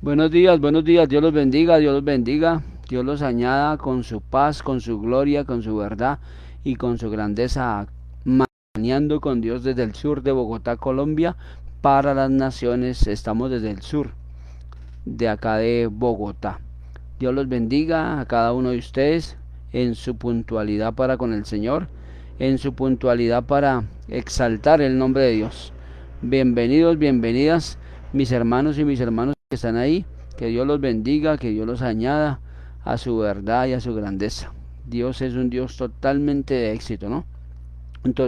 Buenos días, Dios los bendiga, Dios los bendiga, Dios los añada con su paz, con su gloria, con su verdad y con su grandeza, mañando con Dios desde el sur de Bogotá, Colombia, para las naciones. Estamos desde el sur de acá de Bogotá. Dios los bendiga a cada uno de ustedes en su puntualidad para con el Señor, en su puntualidad para exaltar el nombre de Dios. Bienvenidos, bienvenidas, mis hermanos y mis hermanos que están ahí. Que Dios los bendiga, que Dios los añada a su verdad y a su grandeza. Dios es un Dios totalmente de éxito, ¿no?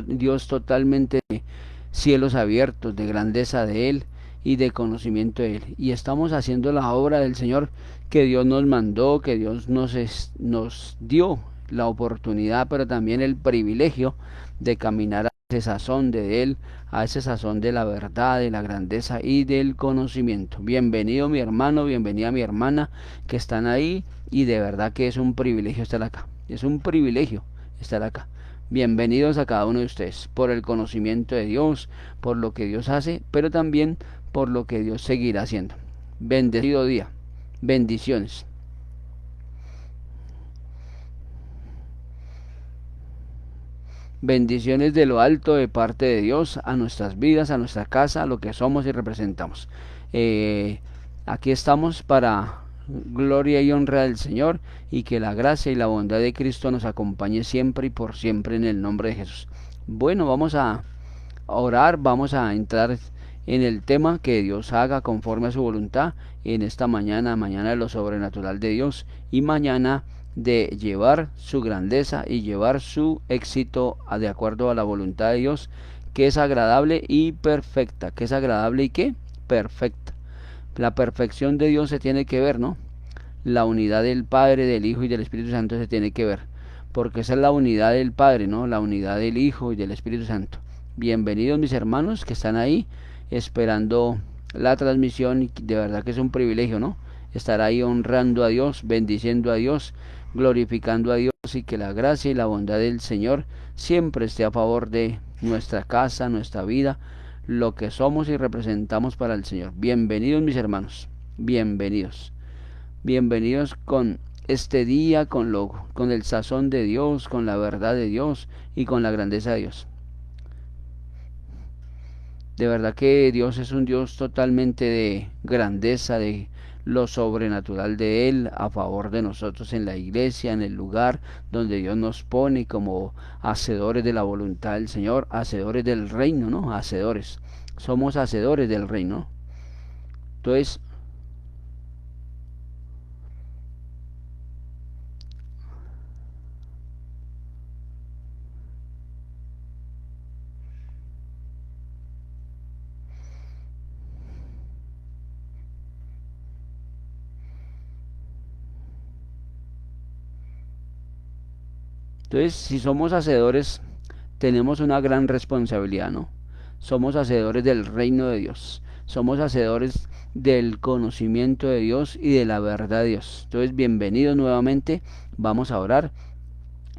Dios totalmente de cielos abiertos, de grandeza de Él y de conocimiento de Él. Y estamos haciendo la obra del Señor que Dios nos mandó, que Dios nos dio la oportunidad, pero también el privilegio de caminar a ese sazón de Él, a ese sazón de la verdad, de la grandeza y del conocimiento. Bienvenido mi hermano, bienvenida mi hermana que están ahí, y de verdad que es un privilegio estar acá. Es un privilegio estar acá. Bienvenidos a cada uno de ustedes por el conocimiento de Dios, por lo que Dios hace, pero también por lo que Dios seguirá haciendo. Bendecido día. Bendiciones. Bendiciones de lo alto de parte de Dios a nuestras vidas, a nuestra casa, a lo que somos y representamos. Eh, Aquí estamos para gloria y honra del Señor, y que la gracia y la bondad de Cristo nos acompañe siempre y por siempre en el nombre de Jesús. Bueno, vamos a orar, vamos a entrar en el tema que Dios haga conforme a su voluntad en esta mañana, mañana de lo sobrenatural de Dios, y mañana de llevar su grandeza y llevar su éxito de acuerdo a la voluntad de Dios, que es agradable y perfecta, que es agradable y que perfecta. La perfección de Dios se tiene que ver, ¿no? La unidad del Padre, del Hijo y del Espíritu Santo se tiene que ver, porque esa es la unidad del Padre, ¿no? La unidad del Hijo y del Espíritu Santo. Bienvenidos mis hermanos que están ahí esperando la transmisión, y de verdad que es un privilegio, ¿no? Estar ahí honrando a Dios, bendiciendo a Dios, glorificando a Dios, y que la gracia y la bondad del Señor siempre esté a favor de nuestra casa, nuestra vida, lo que somos y representamos para el Señor. Bienvenidos mis hermanos, bienvenidos. Bienvenidos con este día, con el sazón de Dios, con la verdad de Dios y con la grandeza de Dios. De verdad que Dios es un Dios totalmente de grandeza, de lo sobrenatural de Él a favor de nosotros en la iglesia, en el lugar donde Dios nos pone como hacedores de la voluntad del Señor, hacedores del reino, ¿no? Hacedores. Somos hacedores del reino. Entonces, si somos hacedores, tenemos una gran responsabilidad, ¿no? Somos hacedores del reino de Dios. Somos hacedores del conocimiento de Dios y de la verdad de Dios. Entonces, bienvenidos nuevamente. Vamos a orar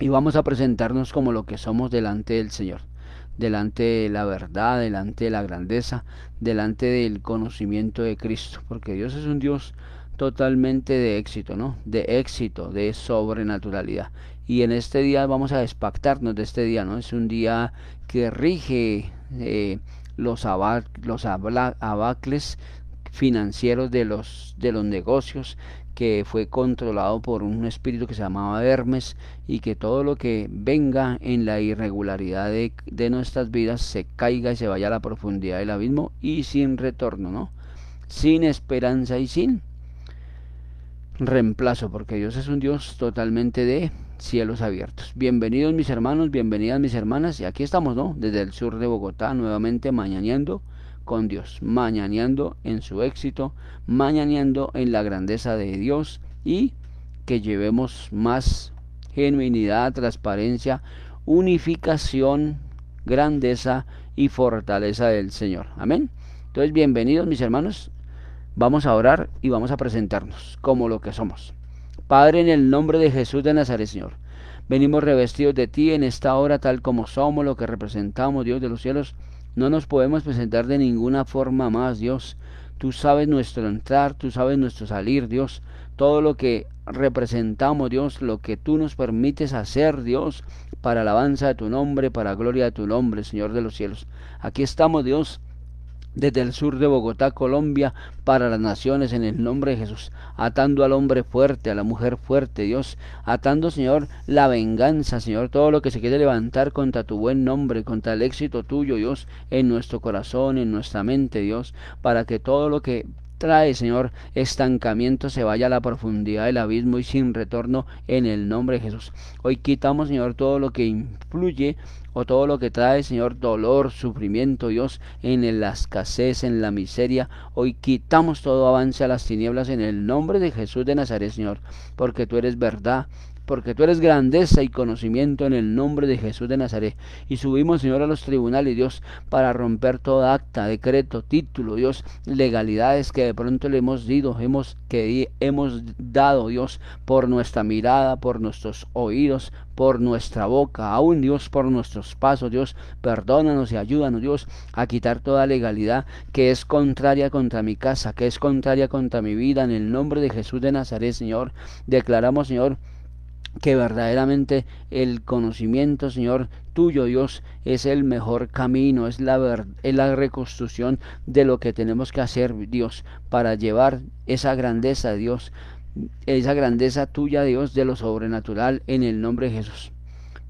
y vamos a presentarnos como lo que somos delante del Señor, delante de la verdad, delante de la grandeza, delante del conocimiento de Cristo, porque Dios es un Dios totalmente de éxito, ¿no? De éxito, de sobrenaturalidad. Y en este día vamos a despactarnos de este día, ¿no? Es un día que rige los abacles financieros de los negocios, que fue controlado por un espíritu que se llamaba Hermes, y que todo lo que venga en la irregularidad de nuestras vidas se caiga y se vaya a la profundidad del abismo y sin retorno, ¿no? Sin esperanza y sin reemplazo, porque Dios es un Dios totalmente de cielos abiertos. Bienvenidos mis hermanos, bienvenidas mis hermanas, y aquí estamos, ¿no? Desde el sur de Bogotá, nuevamente mañaneando con Dios, mañaneando en su éxito, mañaneando en la grandeza de Dios, y que llevemos más genuinidad, transparencia, unificación, grandeza y fortaleza del Señor. Amén. Entonces, bienvenidos mis hermanos. Vamos a orar y vamos a presentarnos como lo que somos. Padre, en el nombre de Jesús de Nazaret, Señor, venimos revestidos de ti en esta hora tal como somos, lo que representamos, Dios de los cielos. No nos podemos presentar de ninguna forma más, Dios. Tú sabes nuestro entrar, tú sabes nuestro salir, Dios. Todo lo que representamos, Dios, lo que tú nos permites hacer, Dios, para alabanza de tu nombre, para gloria de tu nombre, Señor de los cielos. Aquí estamos, Dios, desde el sur de Bogotá, Colombia, para las naciones, en el nombre de Jesús, atando al hombre fuerte, a la mujer fuerte, Dios, atando, Señor, la venganza, Señor, todo lo que se quiere levantar contra tu buen nombre, contra el éxito tuyo, Dios, en nuestro corazón, en nuestra mente, Dios, para que todo lo que trae, Señor, estancamiento se vaya a la profundidad del abismo y sin retorno en el nombre de Jesús. Hoy quitamos, Señor, todo lo que influye o todo lo que trae, Señor, dolor, sufrimiento, Dios, en la escasez, en la miseria. Hoy quitamos todo avance a las tinieblas en el nombre de Jesús de Nazaret, Señor, porque tú eres verdad, porque tú eres grandeza y conocimiento en el nombre de Jesús de Nazaret. Y subimos, Señor, a los tribunales, Dios, para romper toda acta, decreto, título, Dios, legalidades que de pronto le hemos hemos dado, Dios, por nuestra mirada, por nuestros oídos, por nuestra boca, aún, Dios, por nuestros pasos, Dios, perdónanos y ayúdanos, Dios, a quitar toda legalidad que es contraria contra mi casa, que es contraria contra mi vida, en el nombre de Jesús de Nazaret, Señor. Declaramos, Señor, que verdaderamente el conocimiento, Señor, tuyo, Dios, es el mejor camino, es la reconstrucción de lo que tenemos que hacer, Dios, para llevar esa grandeza, Dios, esa grandeza tuya, Dios, de lo sobrenatural, en el nombre de Jesús,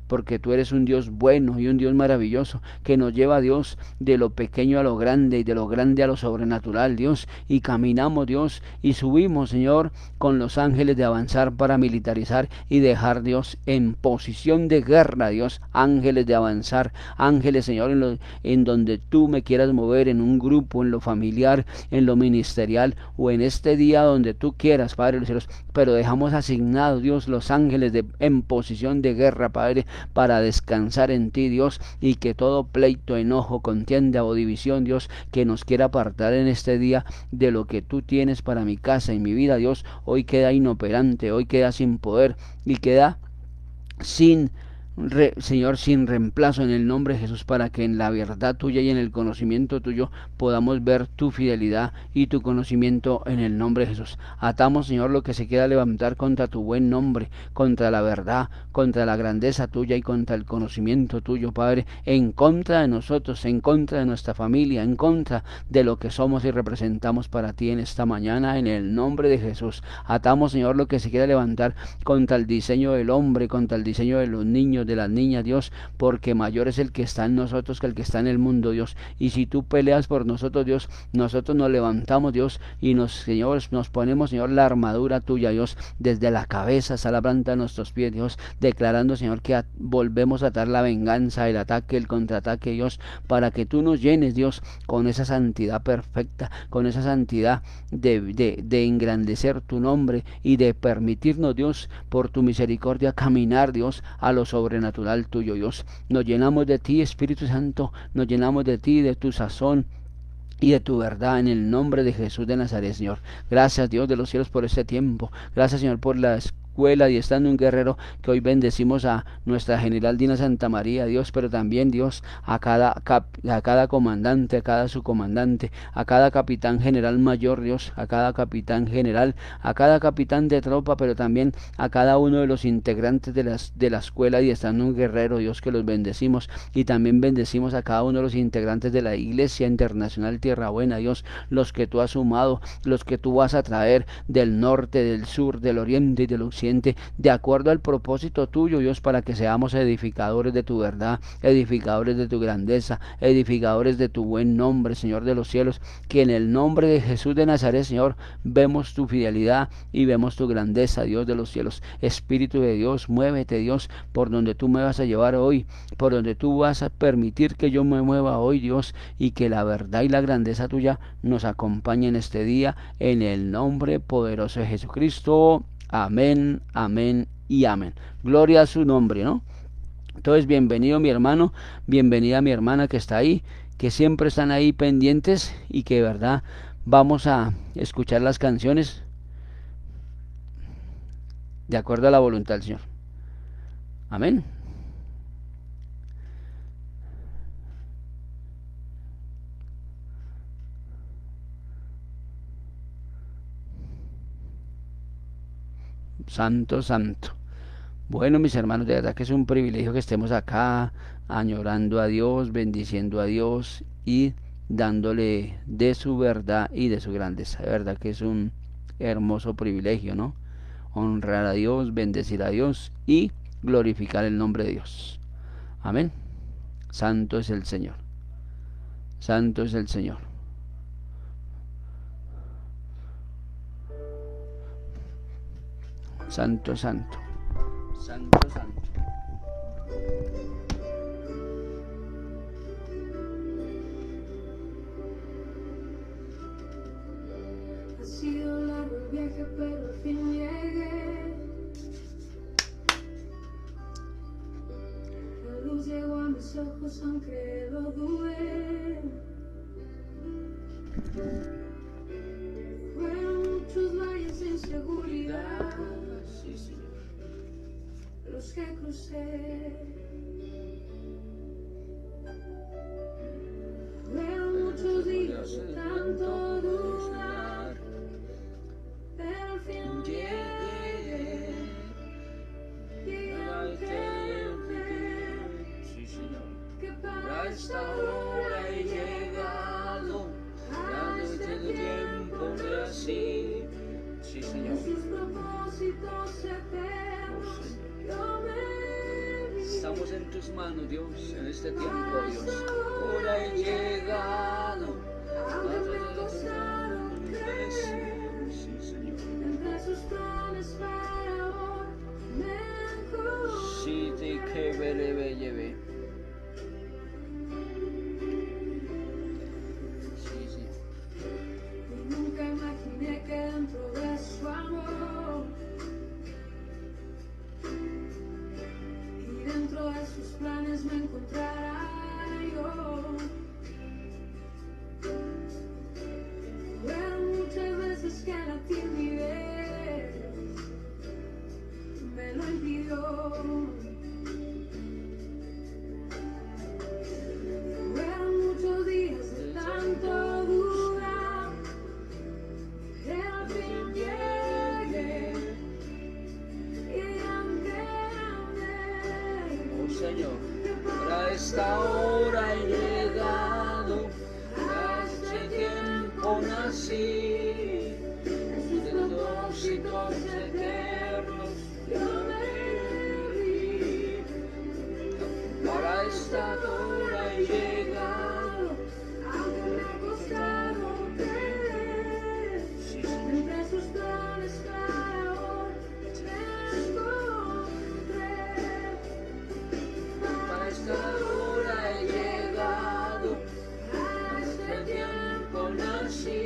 porque tú eres un Dios bueno y un Dios maravilloso, que nos lleva, Dios, de lo pequeño a lo grande y de lo grande a lo sobrenatural, Dios, y caminamos, Dios, y subimos, Señor, con los ángeles de avanzar para militarizar y dejar, Dios, en posición de guerra, Dios, ángeles de avanzar, ángeles, Señor, en donde tú me quieras mover, en un grupo, en lo familiar, en lo ministerial, o en este día donde tú quieras, Padre de los cielos, pero dejamos asignados, Dios, los ángeles en posición de guerra, Padre, para descansar en ti, Dios, y que todo pleito, enojo, contienda o división, Dios, que nos quiera apartar en este día de lo que tú tienes para mi casa y mi vida, Dios, hoy queda inoperante, hoy queda sin poder y queda sin Señor, sin reemplazo, en el nombre de Jesús, para que en la verdad tuya y en el conocimiento tuyo podamos ver tu fidelidad y tu conocimiento, en el nombre de Jesús. Atamos, Señor, lo que se quiera levantar contra tu buen nombre, contra la verdad, contra la grandeza tuya y contra el conocimiento tuyo, Padre, en contra de nosotros, en contra de nuestra familia, en contra de lo que somos y representamos para ti en esta mañana, en el nombre de Jesús. Atamos, Señor, lo que se quiera levantar contra el diseño del hombre, contra el diseño de los niños, de las niñas, Dios, porque mayor es el que está en nosotros que el que está en el mundo, Dios. Y si tú peleas por nosotros, Dios, nosotros nos levantamos, Dios, y Señor, nos ponemos, Señor, la armadura tuya, Dios, desde la cabeza hasta la planta de nuestros pies, Dios, declarando, Señor, que volvemos a dar la venganza, el ataque, el contraataque, Dios, para que tú nos llenes, Dios, con esa santidad perfecta, con esa santidad de engrandecer tu nombre y de permitirnos, Dios, por tu misericordia, caminar, Dios, a lo sobrenatural tuyo, Dios. Nos llenamos de ti, Espíritu Santo, nos llenamos de ti, de tu sazón y de tu verdad, en el nombre de Jesús de Nazaret, Señor. Gracias, Dios de los cielos, por este tiempo. Gracias, Señor, por la escuela y estando un guerrero, que hoy bendecimos a nuestra general Dina Santa María, Dios, pero también, Dios, a cada comandante, a cada subcomandante, a cada capitán general mayor, Dios, a cada capitán general, a cada capitán de tropa, pero también a cada uno de los integrantes de la escuela y estando un guerrero, Dios, que los bendecimos, y también bendecimos a cada uno de los integrantes de la Iglesia Internacional Tierra Buena, Dios, los que tú has sumado, los que tú vas a traer del norte, del sur, del oriente y del occidente, de acuerdo al propósito tuyo, Dios, para que seamos edificadores de tu verdad, edificadores de tu grandeza, edificadores de tu buen nombre, Señor de los cielos, que en el nombre de Jesús de Nazaret, Señor, vemos tu fidelidad y vemos tu grandeza, Dios de los cielos. Espíritu de Dios, muévete, Dios, por donde tú me vas a llevar hoy, por donde tú vas a permitir que yo me mueva hoy, Dios, y que la verdad y la grandeza tuya nos acompañen este día, en el nombre poderoso de Jesucristo. Amén, amén y amén. Gloria a su nombre, ¿no? Entonces, bienvenido mi hermano, bienvenida mi hermana que está ahí, que siempre están ahí pendientes y que de verdad vamos a escuchar las canciones de acuerdo a la voluntad del Señor. Amén. santo, santo. Bueno, mis hermanos, de verdad que es un privilegio que estemos acá, añorando a Dios, bendiciendo a Dios y dándole de su verdad y de su grandeza. De verdad que es un hermoso privilegio, ¿no? Honrar a Dios, bendecir a Dios y glorificar el nombre de Dios. Amén. Santo es el Señor. Santo es el Señor. Santo, santo. Santo, santo. Ha sido largo el viaje, pero al fin llegué. La luz llegó a mis ojos, aunque lo dudé. Fueron muchos valles de inseguridad los que crucé. Fueron muchos días de tanto dudar, pero al fin llegué. Y entendí que para esta hora he llegado. A este tiempo de así, Sí, Señor. en sus propósitos eternos, yo me vi. Estamos en tus manos, Dios, en este tiempo, Dios. Ahora he llegado. Aunque me costaron creer, Sí, Señor. entre sus planes para hoy me encontré. Sí, te que bele lleve. Sí, sí. Y nunca imaginé que dentro de su amor y dentro de sus planes me encontrara yo. Fueron muchas veces que la timidez me lo impidió. Fueron muchos días de tanto dudar, pero al fin llegué y entendí Oh, Señor. que Para esta hora he llegado. A este tiempo nací. en sus propósitos eternos yo me vi. Para esta hora he llegado. Aunque me costaron creer, Sí, Señor. entre sus planes para hoy me encontré. Para esta hora he llegado. A este tiempo Nací.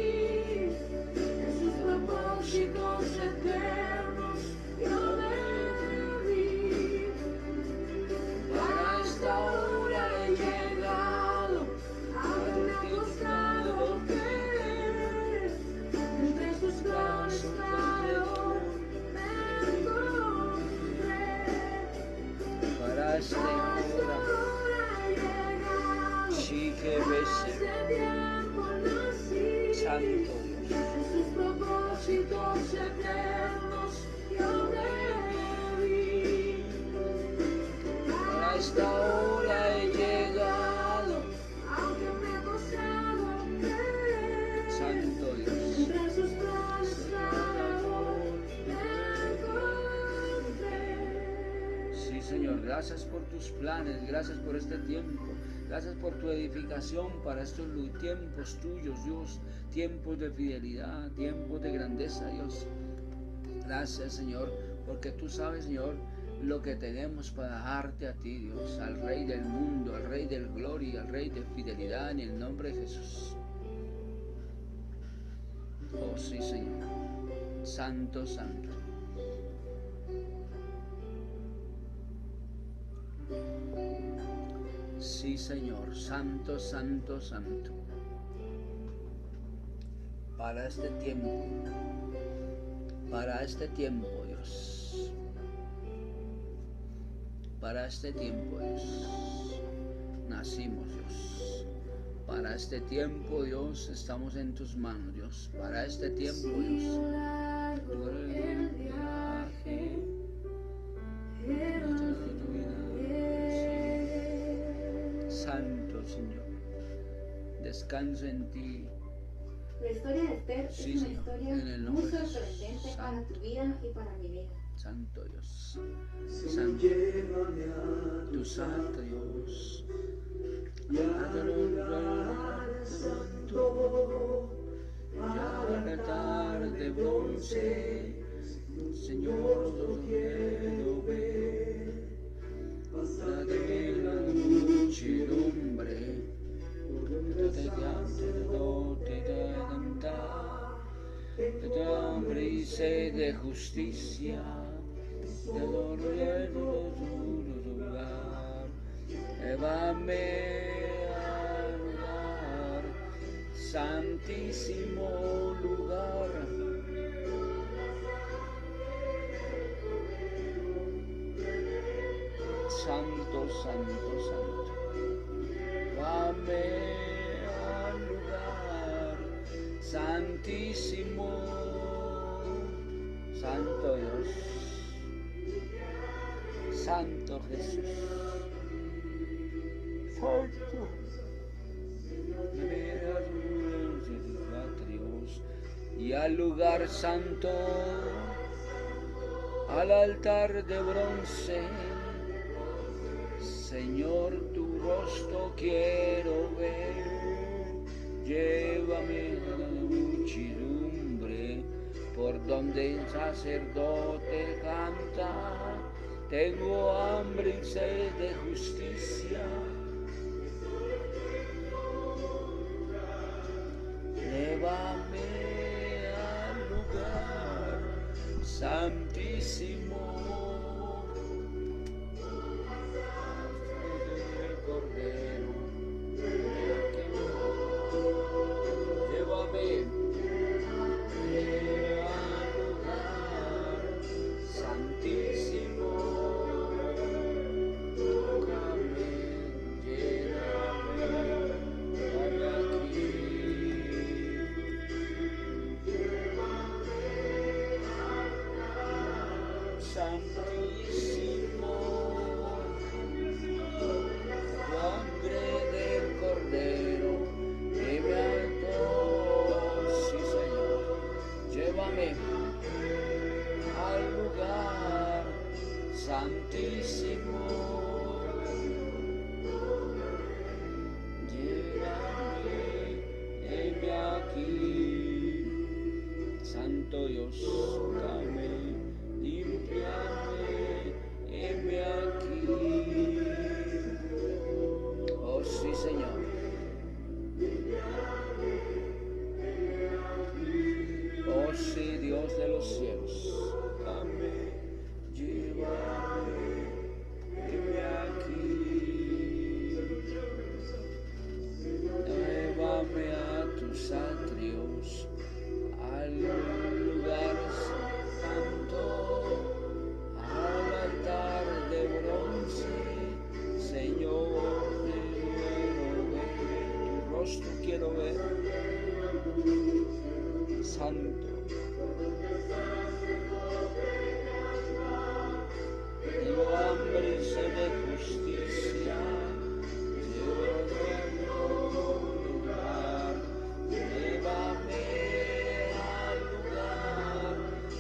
en sus propósitos eternos yo me vi. Para esta hora he llegado. Aunque me ha costado creer, entre sus planes para hoy me encontré. Para esta A esta hora. hora he llegado, Sí que a bese. este tiempo nací. Santo Dios. En sus propósitos eternos yo me vi. Para esta hora he llegado. Aunque me ha costado creer, Santo Dios. entre sus planes para hoy me encontré. Sí, Señor, gracias por tus planes, gracias por este tiempo, gracias por tu edificación para estos tiempos tuyos, Dios, tiempos de fidelidad, tiempos de grandeza, Dios. Gracias, Señor, porque tú sabes, Señor, lo que tenemos para dejarte a ti, Dios, al Rey del mundo, al Rey del gloria, al Rey de fidelidad, en el nombre de Jesús. Oh, sí, Señor, santo, santo. Sí, Señor, santo, santo, santo. Para este tiempo, Dios. Para este tiempo, Dios. Nacimos, Dios. Para este tiempo, Dios, estamos en tus manos, Dios. Para este tiempo, Dios. Largo el viaje, Señor. Descanso en ti. La historia de Esther Sí, es una Señor, historia en el muy nombre de Jesús. sorprendente para Santo. tu vida y para mi vida. Santo Dios, Santo, tu Santo Dios, Santo, ya al altar de bronce, Señor, quiero ver, dame la muchedumbre, te cantar, de hambre y sed de justicia. De dolor en tu lugar, llévame al lugar, santísimo lugar. Santo, santo, santo, llévame al lugar, santísimo, santo Dios. Santo Jesús, Santo, Dios, y al lugar santo, al altar de bronce, Señor, tu rostro quiero ver, llévame a la muchedumbre, por donde el sacerdote canta. Tengo hambre y sed de justicia. Llévame al lugar santísimo del Cordero. Llévame al lugar santísimo. Santísimo, sangre del Cordero, lleve alto, sí Señor, llévame al lugar santísimo, llévame, heme aquí, Santo Dios, dame. Limpiame, heme aquí. Oh sí, Señor. Oh sí, Dios de los cielos. Dame, llévame, heme aquí. Llévame a tus atrios, al lugar santo, al altar de bronce, Señor, tu rostro quiero ver, santo. Tengo hambre y sed de justicia, llévame al lugar, llévame al lugar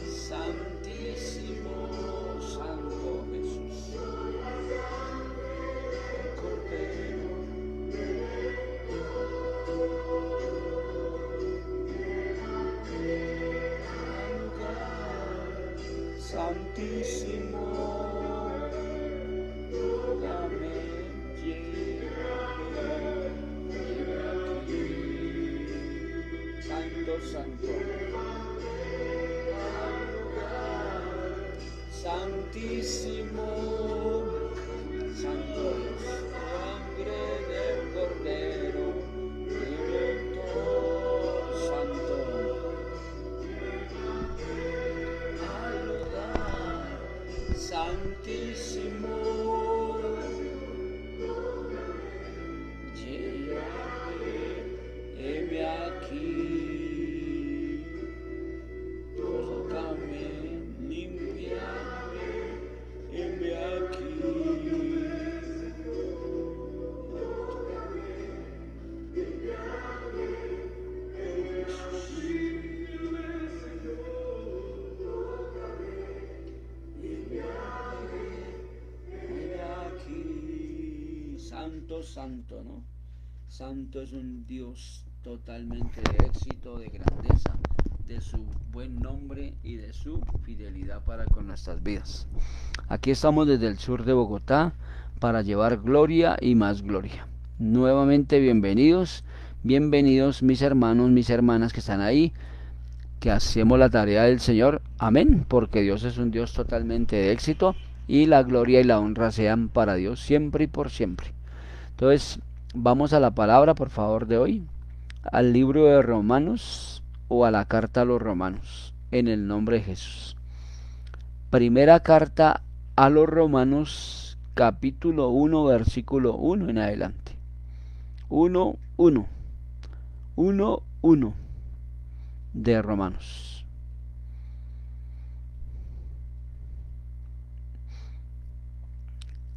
santísimo, Santo Jesús, el Cordero. Al lugar santísimo, dame, llévame aquí, Santo, Santo. Santísimo, Santo Dios, sangre del Cordero, viviendo santo, al lugar santísimo, llévame, heme aquí, tócame, limpiame, heme aquí. santo, santo, ¿no? Santo es un Dios totalmente de éxito, de grandeza, de su buen nombre y de su fidelidad para con nuestras vidas. Aquí estamos desde el sur de Bogotá para llevar gloria y más gloria. Nuevamente bienvenidos, bienvenidos mis hermanos, mis hermanas que están ahí, que hacemos la tarea del Señor. Amén, porque Dios es un Dios totalmente de éxito y la gloria y la honra sean para Dios siempre y por siempre. Entonces, vamos a la palabra, por favor, de hoy, al libro de Romanos o a la carta a los Romanos, en el nombre de Jesús. Primera carta a los Romanos, capítulo 1, versículo 1 en adelante. 1, 1. 1, 1 de Romanos.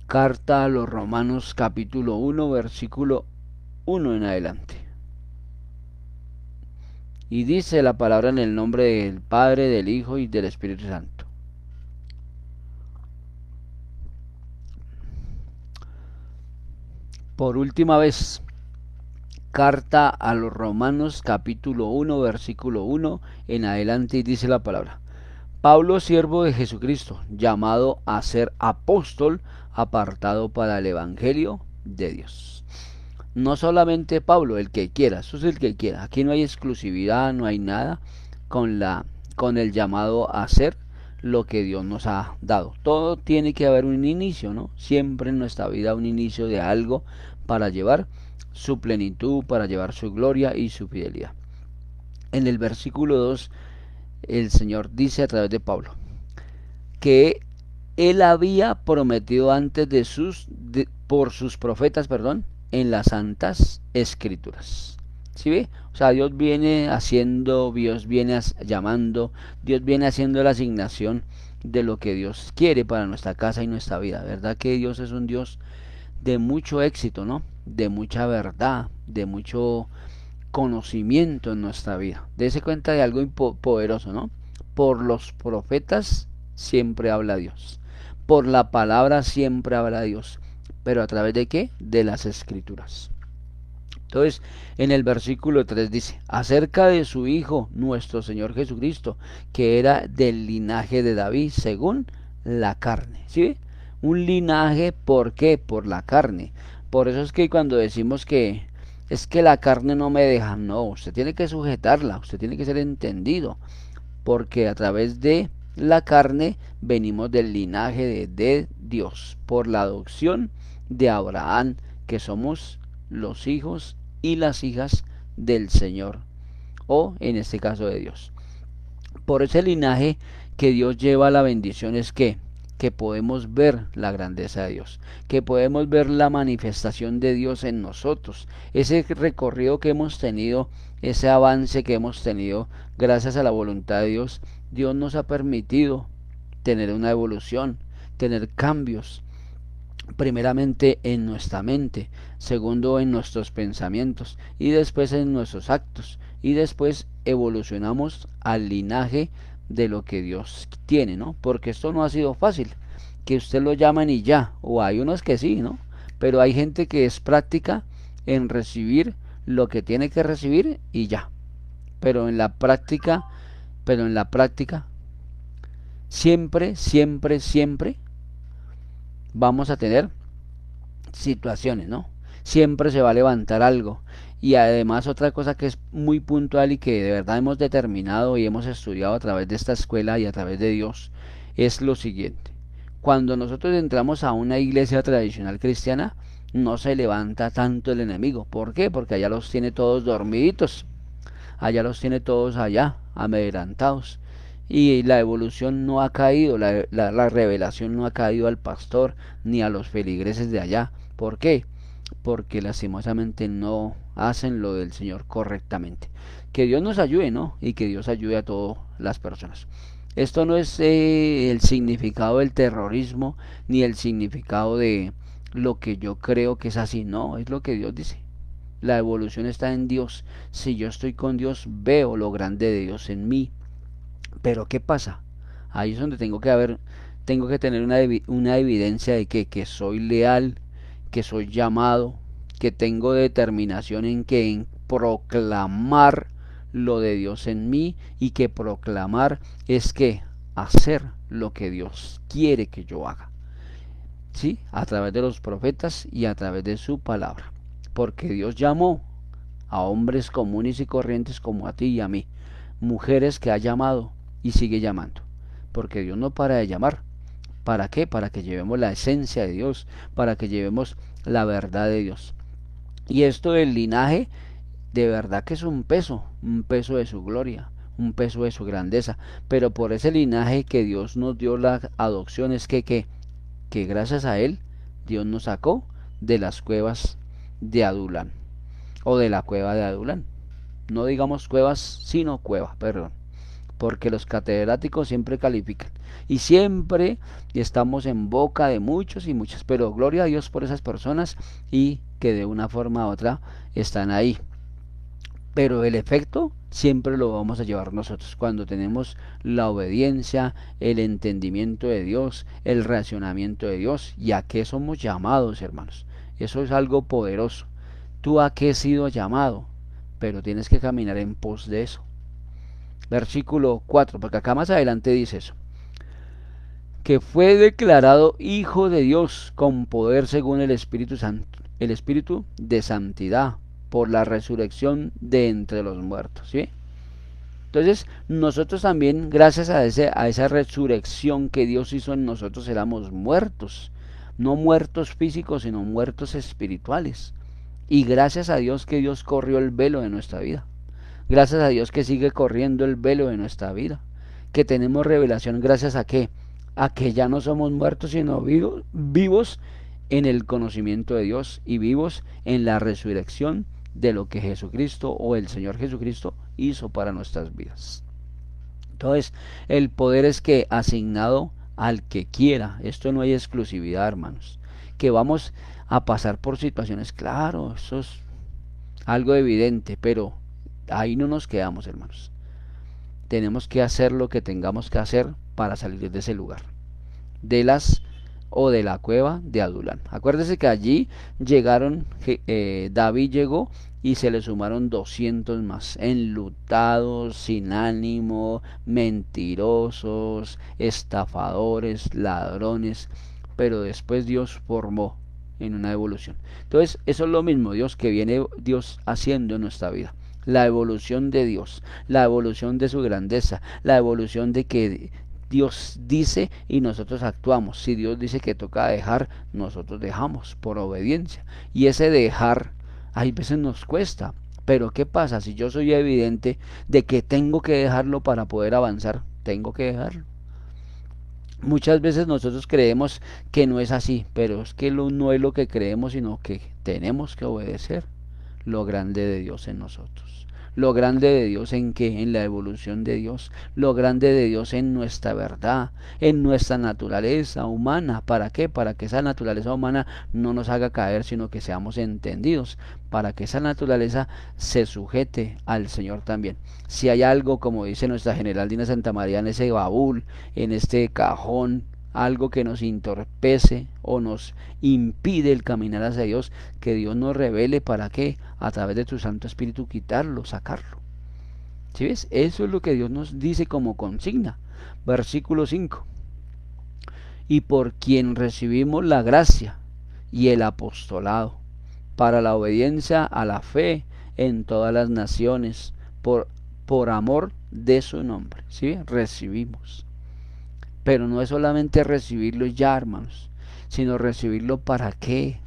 Carta a los Romanos, capítulo 1, versículo 1 en adelante. Y dice la palabra en el nombre del Padre, del Hijo y del Espíritu Santo. Por última vez, carta a los Romanos, capítulo 1, versículo 1 en adelante, y dice la palabra: Pablo, siervo de Jesucristo, llamado a ser apóstol, apartado para el Evangelio de Dios. No solamente Pablo, el que quiera, eso es el que quiera. Aquí no hay exclusividad, no hay nada con el llamado a hacer lo que Dios nos ha dado. Todo tiene que haber un inicio, ¿no? Siempre en nuestra vida un inicio de algo para llevar su plenitud, para llevar su gloria y su fidelidad. En el versículo 2, el Señor dice a través de Pablo que él había prometido antes por sus profetas, en las santas escrituras. ¿Sí ve? O sea, Dios viene haciendo, Dios viene llamando, Dios viene haciendo la asignación de lo que Dios quiere para nuestra casa y nuestra vida. ¿Verdad que Dios es un Dios de mucho éxito, ¿no? De mucha verdad, de mucho conocimiento en nuestra vida? Dese cuenta de algo poderoso, ¿no? Por los profetas siempre habla Dios. Por la palabra siempre habla Dios. ¿Pero a través de qué? De las escrituras. Entonces, en el versículo 3 dice: acerca de su Hijo, nuestro Señor Jesucristo, que era del linaje de David, según la carne. ¿Sí? Un linaje, ¿por qué? Por la carne. Por eso es que cuando decimos que es que la carne no me deja, no, usted tiene que sujetarla, usted tiene que ser entendido, porque a través de la carne venimos del linaje de Dios, por la adopción de Abraham, que somos los hijos y las hijas del Señor, o en este caso de Dios. Por ese linaje que Dios lleva la bendición es que podemos ver la grandeza de Dios, que podemos ver la manifestación de Dios en nosotros, ese recorrido que hemos tenido, ese avance que hemos tenido gracias a la voluntad de Dios. Dios nos ha permitido tener una evolución, tener cambios, primeramente en nuestra mente, segundo en nuestros pensamientos y después en nuestros actos, y después evolucionamos al linaje de lo que Dios tiene, ¿no? Porque esto no ha sido fácil, que usted lo llaman y ya, o hay unos que sí, ¿no? Pero hay gente que es práctica en recibir lo que tiene que recibir y ya. Pero en la práctica, siempre, siempre, siempre vamos a tener situaciones, ¿no? Siempre se va a levantar algo. Y además otra cosa que es muy puntual y que de verdad hemos determinado y hemos estudiado a través de esta escuela y a través de Dios es lo siguiente: cuando nosotros entramos a una iglesia tradicional cristiana, no se levanta tanto el enemigo. ¿Por qué? Porque allá los tiene todos dormiditos, allá los tiene todos allá amedrentados, y la evolución no ha caído, la revelación no ha caído al pastor ni a los feligreses de allá. ¿Por qué? Porque lastimosamente no hacen lo del Señor correctamente. Que Dios nos ayude, ¿no? Y que Dios ayude a todas las personas. Esto no es el significado del terrorismo ni el significado de lo que yo creo que es así, no, es lo que Dios dice. La evolución está en Dios. Si yo estoy con Dios, veo lo grande de Dios en mí. Pero ¿qué pasa? Ahí es donde tengo que tener una evidencia de que soy leal, que soy llamado, que tengo determinación en proclamar lo de Dios en mí, y que proclamar es que hacer lo que Dios quiere que yo haga, ¿sí? A través de los profetas y a través de su palabra, porque Dios llamó a hombres comunes y corrientes como a ti y a mí, mujeres que ha llamado y sigue llamando, porque Dios no para de llamar. ¿Para qué? Para que llevemos la esencia de Dios, para que llevemos la verdad de Dios. Y esto del linaje, de verdad que es un peso de su gloria, un peso de su grandeza. Pero por ese linaje que Dios nos dio la adopción, es que gracias a él, Dios nos sacó de las cuevas de Adulán, o de la cueva de Adulán. No digamos cuevas, sino cueva, perdón, porque los catedráticos siempre califican y siempre estamos en boca de muchos y muchas, pero gloria a Dios por esas personas y que de una forma u otra están ahí. Pero el efecto siempre lo vamos a llevar nosotros cuando tenemos la obediencia, el entendimiento de Dios, el racionamiento de Dios. ¿Y a qué somos llamados, hermanos? Eso es algo poderoso. ¿Tú a qué has sido llamado? Pero tienes que caminar en pos de eso. Versículo 4, porque acá más adelante dice eso: que fue declarado hijo de Dios con poder según el Espíritu Santo, el Espíritu de santidad, por la resurrección de entre los muertos, ¿sí? Entonces, nosotros también, gracias a esa resurrección que Dios hizo en nosotros, éramos muertos, no muertos físicos, sino muertos espirituales. Y gracias a Dios que Dios corrió el velo de nuestra vida. Gracias a Dios que sigue corriendo el velo de nuestra vida. Que tenemos revelación gracias a qué? A que ya no somos muertos, sino vivos en el conocimiento de Dios y vivos en la resurrección de lo que Jesucristo o el Señor Jesucristo hizo para nuestras vidas. Entonces, el poder es que asignado al que quiera. Esto no hay exclusividad, hermanos. Que vamos a pasar por situaciones, claro, eso es algo evidente, pero ahí no nos quedamos, hermanos. Tenemos que hacer lo que tengamos que hacer para salir de ese lugar, de la cueva de Adulán. Acuérdese que allí llegaron, David llegó y se le sumaron 200 más, enlutados, sin ánimo, mentirosos, estafadores, ladrones, pero después Dios formó en una evolución. Entonces, eso es lo mismo Dios que viene Dios haciendo en nuestra vida. La evolución de Dios, la evolución de su grandeza, la evolución de que Dios dice y nosotros actuamos. Si Dios dice que toca dejar, nosotros dejamos por obediencia. Y ese dejar, hay veces nos cuesta. Pero ¿qué pasa? Si yo soy evidente de que tengo que dejarlo para poder avanzar, tengo que dejarlo. Muchas veces nosotros creemos que no es así, pero es que no es lo que creemos, sino que tenemos que obedecer lo grande de Dios en nosotros. Lo grande de Dios en qué, en la evolución de Dios, lo grande de Dios en nuestra verdad, en nuestra naturaleza humana. ¿Para qué? Para que esa naturaleza humana no nos haga caer, sino que seamos entendidos, para que esa naturaleza se sujete al Señor también. Si hay algo, como dice nuestra general Dina Santa María, en ese baúl, en este cajón, algo que nos entorpece o nos impide el caminar hacia Dios, que Dios nos revele, para qué, a través de su Santo Espíritu, quitarlo, sacarlo. ¿Sí ves? Eso es lo que Dios nos dice como consigna. Versículo 5: y por quien recibimos la gracia y el apostolado para la obediencia a la fe en todas las naciones, por amor de su nombre. ¿Sí? Recibimos. Pero no es solamente recibirlo ya, hermanos, sino recibirlo para qué.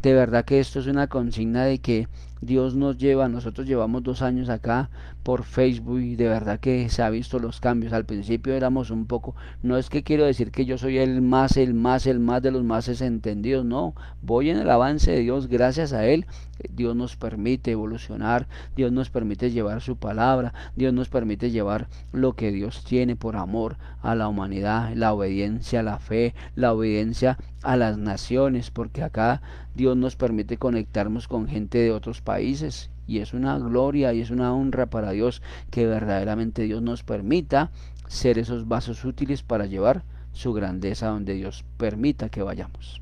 De verdad que esto es una consigna de que Dios nos lleva. Nosotros llevamos 2 años acá por Facebook y de verdad que se ha visto los cambios. Al principio éramos un poco, no es que quiero decir que yo soy el más de los más entendidos, no, voy en el avance de Dios. Gracias a Él, Dios nos permite evolucionar, Dios nos permite llevar su palabra, Dios nos permite llevar lo que Dios tiene por amor a la humanidad, la obediencia a la fe, la obediencia a las naciones, porque acá Dios nos permite conectarnos con gente de otros países, y es una gloria y es una honra para Dios que verdaderamente Dios nos permita ser esos vasos útiles para llevar su grandeza donde Dios permita que vayamos.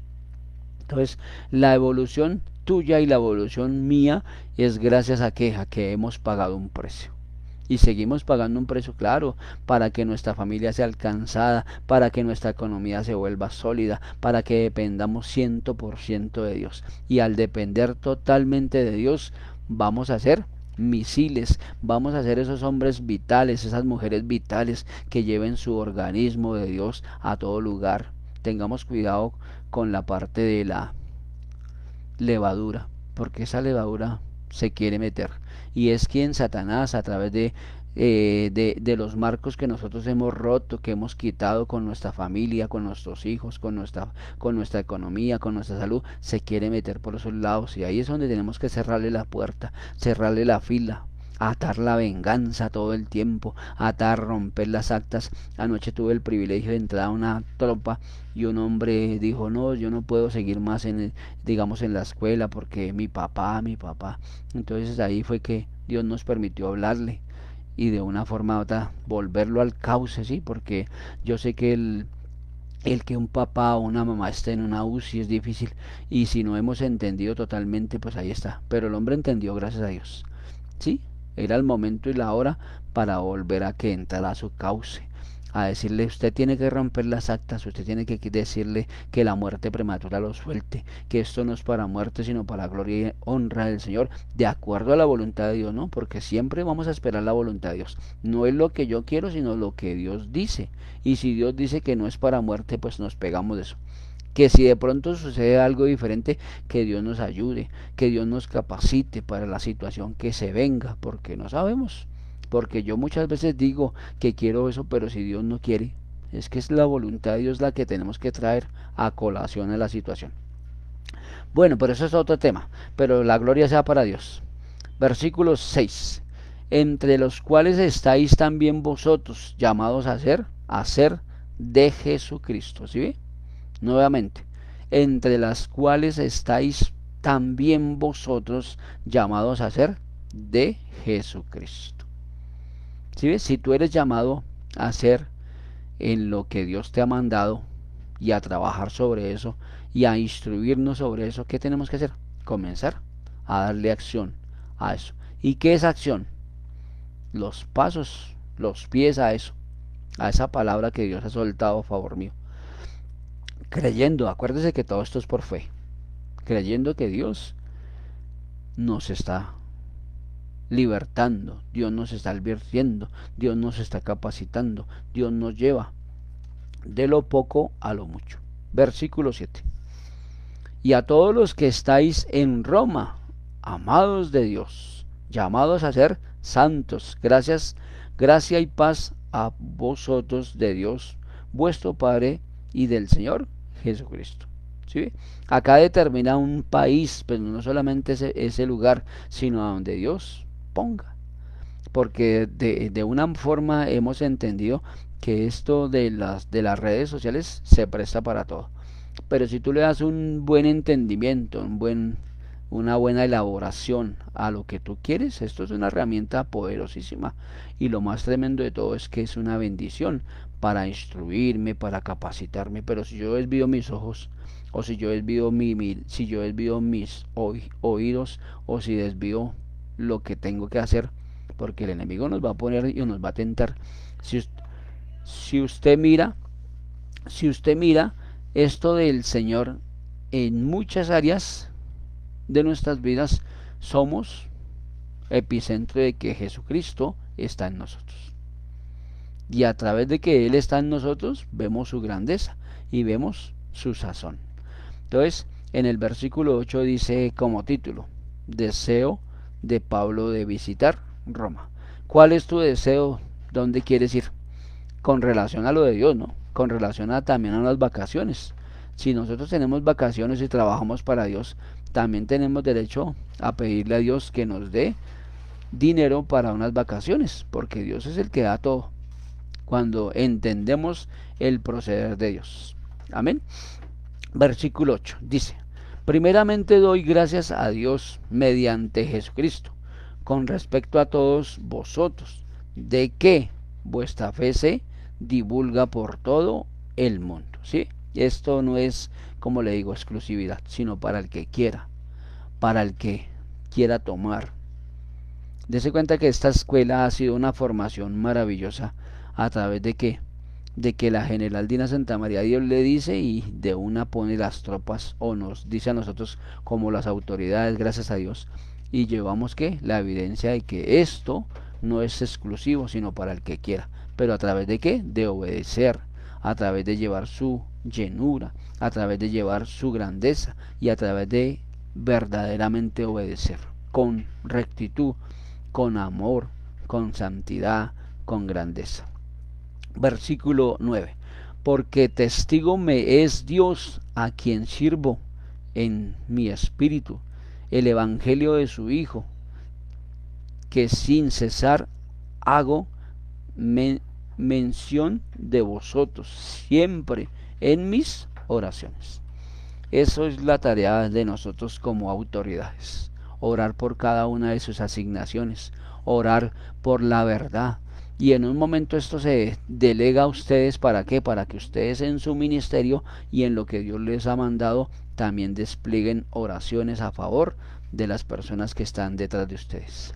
Entonces, la evolución tuya y la evolución mía es gracias a que hemos pagado un precio. Y seguimos pagando un precio, claro, para que nuestra familia sea alcanzada, para que nuestra economía se vuelva sólida, para que dependamos 100% de Dios. Y al depender totalmente de Dios, vamos a ser misiles, vamos a ser esos hombres vitales, esas mujeres vitales que lleven su organismo de Dios a todo lugar. Tengamos cuidado con la parte de la levadura, porque esa levadura se quiere meter y es quien Satanás a través de los marcos que nosotros hemos roto, que hemos quitado con nuestra familia, con nuestros hijos, con nuestra economía, con nuestra salud, se quiere meter por esos lados y ahí es donde tenemos que cerrarle la puerta, cerrarle la fila, atar la venganza todo el tiempo, atar, romper las actas. Anoche tuve el privilegio de entrar a una tropa y un hombre dijo, no, yo no puedo seguir más digamos, en la escuela porque mi papá. Entonces ahí fue que Dios nos permitió hablarle y de una forma u otra volverlo al cauce, sí, porque yo sé que el que un papá o una mamá esté en una UCI es difícil y si no hemos entendido totalmente, pues ahí está. Pero el hombre entendió, gracias a Dios. Sí, era el momento y la hora para volver a que entrara a su cauce, a decirle usted tiene que romper las actas, usted tiene que decirle que la muerte prematura lo suelte, que esto no es para muerte sino para gloria y honra del Señor, de acuerdo a la voluntad de Dios, ¿no? Porque siempre vamos a esperar la voluntad de Dios, no es lo que yo quiero sino lo que Dios dice, y si Dios dice que no es para muerte, pues nos pegamos de eso. Que si de pronto sucede algo diferente, que Dios nos ayude, que Dios nos capacite para la situación que se venga, porque no sabemos. Porque yo muchas veces digo que quiero eso, pero si Dios no quiere, es que es la voluntad de Dios la que tenemos que traer a colación a la situación. Bueno, pero eso es otro tema, pero la gloria sea para Dios. Versículo 6. Entre los cuales estáis también vosotros llamados a ser de Jesucristo. ¿Sí ve? Nuevamente, entre las cuales estáis también vosotros llamados a ser de Jesucristo. ¿Sí ves? Si tú eres llamado a ser en lo que Dios te ha mandado y a trabajar sobre eso y a instruirnos sobre eso, ¿qué tenemos que hacer? Comenzar a darle acción a eso. ¿Y qué es acción? Los pasos, los pies a eso, a esa palabra que Dios ha soltado a favor mío. Creyendo, acuérdese que todo esto es por fe, creyendo que Dios nos está libertando, Dios nos está advirtiendo, Dios nos está capacitando, Dios nos lleva de lo poco a lo mucho. Versículo 7. Y a todos los que estáis en Roma, amados de Dios, llamados a ser santos, gracia y paz a vosotros de Dios, vuestro Padre y del Señor Jesucristo. ¿Sí? Acá determina un país, pero no solamente ese lugar, sino a donde Dios ponga. Porque de una forma hemos entendido que esto de las redes sociales se presta para todo. Pero si tú le das un buen entendimiento, una buena elaboración a lo que tú quieres, esto es una herramienta poderosísima. Y lo más tremendo de todo es que es una bendición para instruirme, para capacitarme. Pero si yo desvío mis ojos, o si yo desvío si yo desvío mis oídos, o si desvío lo que tengo que hacer, porque el enemigo nos va a poner y nos va a tentar. Si, si usted mira, si usted mira esto del Señor en muchas áreas de nuestras vidas, somos epicentro de que Jesucristo está en nosotros. Y a través de que Él está en nosotros, vemos su grandeza y vemos su sazón. Entonces, en el versículo 8 dice como título, deseo de Pablo de visitar Roma. ¿Cuál es tu deseo? ¿Dónde quieres ir? Con relación a lo de Dios, ¿no? Con relación también a las vacaciones. Si nosotros tenemos vacaciones y trabajamos para Dios, también tenemos derecho a pedirle a Dios que nos dé dinero para unas vacaciones, porque Dios es el que da todo, cuando entendemos el proceder de Dios. Amén. Versículo 8 dice, primeramente doy gracias a Dios mediante Jesucristo, con respecto a todos vosotros, de que vuestra fe se divulga por todo el mundo. ¿Sí? Esto no es, como le digo, exclusividad, sino para el que quiera, para el que quiera tomar. Dese cuenta que esta escuela ha sido una formación maravillosa a través de que la general Dina Santamaría Dios le dice y de una pone las tropas o nos dice a nosotros como las autoridades, gracias a Dios, y llevamos que la evidencia de que esto no es exclusivo sino para el que quiera, pero a través de qué, de obedecer, a través de llevar su llenura, a través de llevar su grandeza y a través de verdaderamente obedecer con rectitud, con amor, con santidad, con grandeza. Versículo 9. Porque testigo me es Dios a quien sirvo en mi espíritu, el evangelio de su Hijo, que sin cesar hago mención de vosotros siempre en mis oraciones. Eso es la tarea de nosotros como autoridades, orar por cada una de sus asignaciones, orar por la verdad. Y en un momento esto se delega a ustedes, ¿para qué? Para que ustedes en su ministerio y en lo que Dios les ha mandado también desplieguen oraciones a favor de las personas que están detrás de ustedes.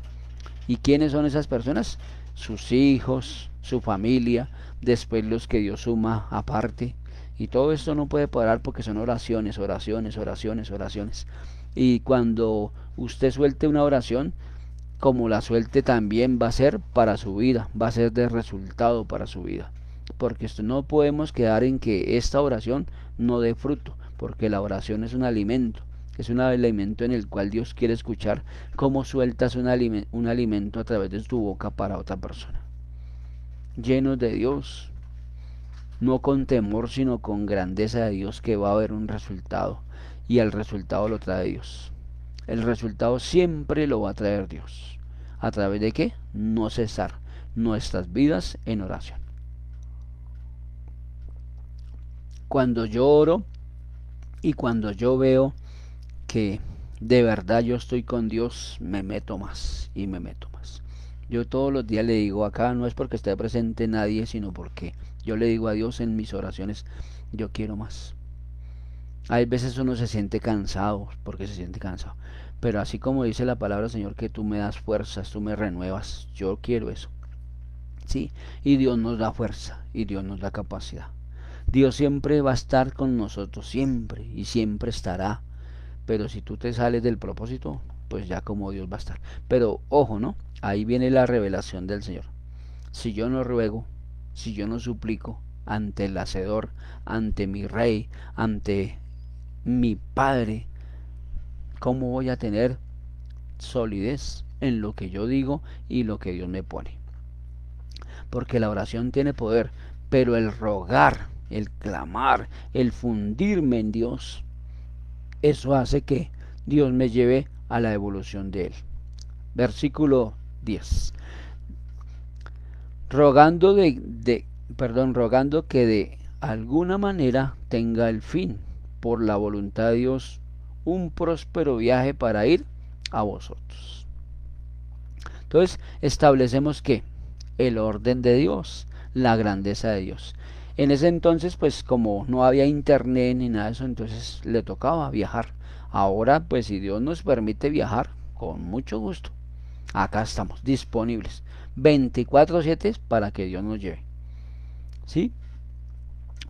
¿Y quiénes son esas personas? Sus hijos, su familia, después los que Dios suma aparte. Y todo esto no puede parar porque son oraciones, oraciones, oraciones, oraciones. Y cuando usted suelte una oración, como la suelte también va a ser para su vida, va a ser de resultado para su vida. Porque esto no podemos quedar en que esta oración no dé fruto, porque la oración es un alimento. Es un alimento en el cual Dios quiere escuchar cómo sueltas un alimento a través de tu boca para otra persona. Llenos de Dios, no con temor, sino con grandeza de Dios, que va a haber un resultado. Y el resultado lo trae Dios. El resultado siempre lo va a traer Dios. ¿A través de qué? No cesar nuestras vidas en oración. Cuando yo oro y cuando yo veo que de verdad yo estoy con Dios, me meto más y me meto más. Yo todos los días le digo acá, no es porque esté presente nadie, sino porque yo le digo a Dios en mis oraciones, yo quiero más. Hay veces uno se siente cansado, porque se siente cansado. Pero así como dice la palabra del Señor, que tú me das fuerzas, tú me renuevas, yo quiero eso. Sí, y Dios nos da fuerza, y Dios nos da capacidad. Dios siempre va a estar con nosotros, siempre, y siempre estará. Pero si tú te sales del propósito, pues ya como Dios va a estar. Pero ojo, ¿no? Ahí viene la revelación del Señor. Si yo no ruego, si yo no suplico ante el Hacedor, ante mi Rey, ante mi Padre, ¿cómo voy a tener solidez en lo que yo digo y lo que Dios me pone? Porque la oración tiene poder, pero el rogar, el clamar, el fundirme en Dios, eso hace que Dios me lleve a la evolución de Él. Versículo 10. Rogando rogando que de alguna manera tenga el fin, por la voluntad de Dios, un próspero viaje para ir a vosotros. Entonces establecemos que el orden de Dios, la grandeza de Dios. En ese entonces, pues como no había internet ni nada de eso, entonces le tocaba viajar. Ahora, pues si Dios nos permite viajar, con mucho gusto, acá estamos disponibles 24/7 para que Dios nos lleve. ¿Sí?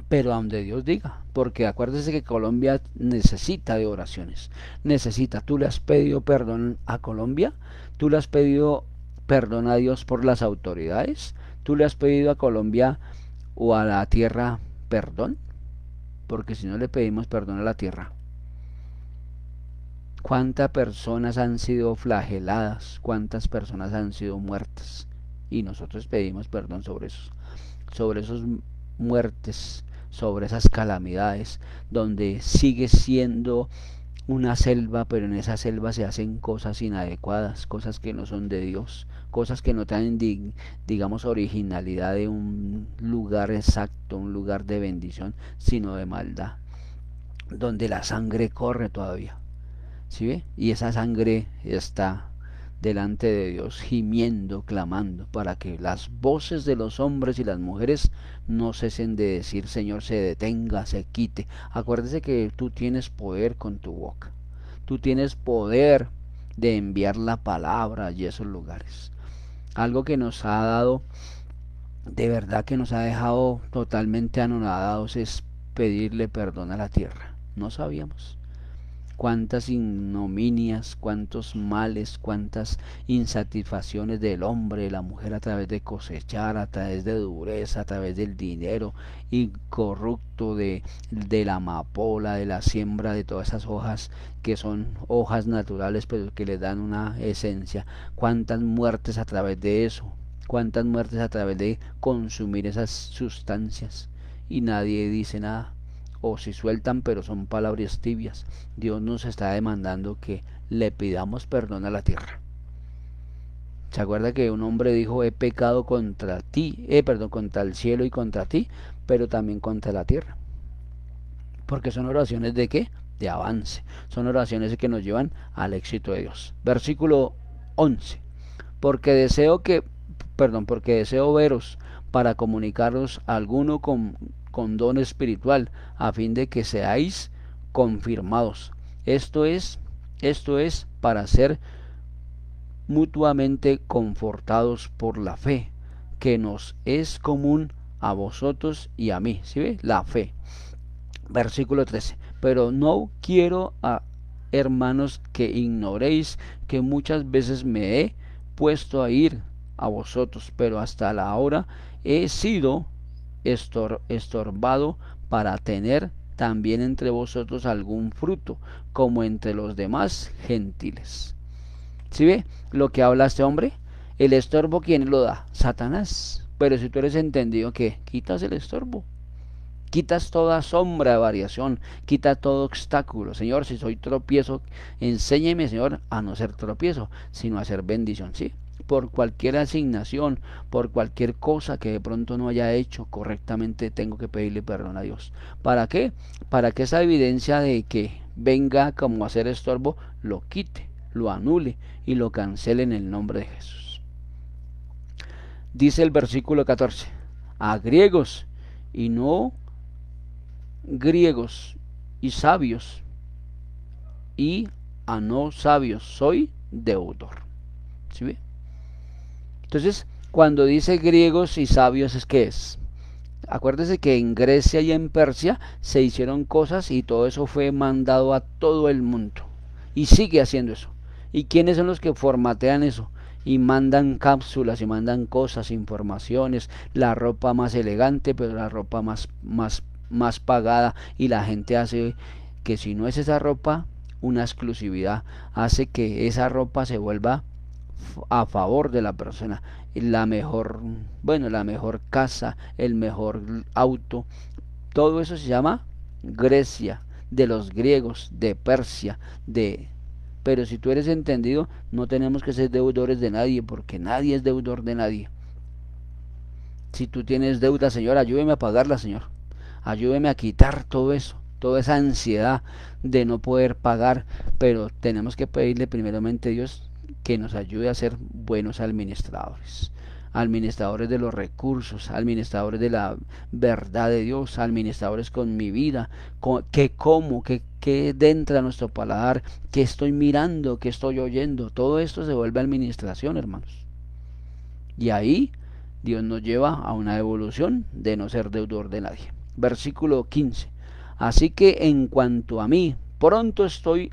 Pero a donde Dios diga, porque acuérdese que Colombia necesita de oraciones, necesita. Tú le has pedido perdón a Colombia, tú le has pedido perdón a Dios por las autoridades, tú le has pedido a Colombia o a la tierra perdón, porque si no le pedimos perdón a la tierra, ¿cuántas personas han sido flageladas? ¿Cuántas personas han sido muertas? Y nosotros pedimos perdón sobre esos muertes, sobre esas calamidades, donde sigue siendo una selva, pero en esa selva se hacen cosas inadecuadas, cosas que no son de Dios, cosas que no traen, digamos, originalidad de un lugar exacto, un lugar de bendición, sino de maldad, donde la sangre corre todavía. ¿Sí ve? Y esa sangre está delante de Dios, gimiendo, clamando, para que las voces de los hombres y las mujeres no cesen de decir, Señor, se detenga, se quite. Acuérdese que tú tienes poder con tu boca. Tú tienes poder de enviar la palabra allí a esos lugares. Algo que nos ha dado, de verdad que nos ha dejado totalmente anonadados, es pedirle perdón a la tierra. No sabíamos cuántas ignominias, cuántos males, cuántas insatisfacciones del hombre, de la mujer a través de cosechar, a través de dureza, a través del dinero incorrupto de la amapola, de la siembra de todas esas hojas que son hojas naturales pero que le dan una esencia. Cuántas muertes a través de eso, cuántas muertes a través de consumir esas sustancias y nadie dice nada, o si sueltan pero son palabras tibias. Dios nos está demandando que le pidamos perdón a la tierra. ¿Se acuerda que un hombre dijo, he pecado contra ti, contra el cielo y contra ti, pero también contra la tierra? Porque son oraciones de qué? De avance. Son oraciones que nos llevan al éxito de Dios. Versículo 11. Porque deseo veros para comunicaros alguno con don espiritual, a fin de que seáis confirmados. Esto es para ser mutuamente confortados por la fe, que nos es común a vosotros y a mí. ¿Sí ve? La fe. Versículo 13. Pero no quiero, hermanos, que ignoréis que muchas veces me he puesto a ir a vosotros, pero hasta la hora he sido estorbado para tener también entre vosotros algún fruto, como entre los demás gentiles. ¿Sí ve lo que habla este hombre? El estorbo, ¿quién lo da? Satanás. Pero si tú eres entendido, que quitas el estorbo, quitas toda sombra de variación, quita todo obstáculo. Señor, si soy tropiezo, enséñeme, Señor, a no ser tropiezo, sino a ser bendición. ¿Sí? Por cualquier asignación, por cualquier cosa que de pronto no haya hecho correctamente, tengo que pedirle perdón a Dios. ¿Para qué? Para que esa evidencia de que venga como a ser estorbo, lo quite, lo anule y lo cancele en el nombre de Jesús. Dice el versículo 14, a griegos y no griegos, y sabios y a no sabios soy deudor. ¿Sí ve? Entonces, cuando dice griegos y sabios, ¿es qué es? Acuérdese que en Grecia y en Persia se hicieron cosas y todo eso fue mandado a todo el mundo. Y sigue haciendo eso. ¿Y quiénes son los que formatean eso? Y mandan cápsulas y mandan cosas, informaciones, la ropa más elegante, pero la ropa más pagada. Y la gente hace que si no es esa ropa, una exclusividad, hace que esa ropa se vuelva a favor de la persona, la mejor casa, el mejor auto, todo eso se llama Grecia, de los griegos, de Persia, pero si tú eres entendido, no tenemos que ser deudores de nadie, porque nadie es deudor de nadie. Si tú tienes deuda, Señor, ayúdeme a pagarla, Señor, ayúdeme a quitar todo eso, toda esa ansiedad de no poder pagar, pero tenemos que pedirle primeramente a Dios que nos ayude a ser buenos administradores de los recursos, administradores de la verdad de Dios, administradores con mi vida, que entra a nuestro paladar, que estoy mirando, que estoy oyendo, todo esto se vuelve administración, hermanos. Y ahí Dios nos lleva a una evolución de no ser deudor de nadie. Versículo 15. Así que en cuanto a mí, pronto estoy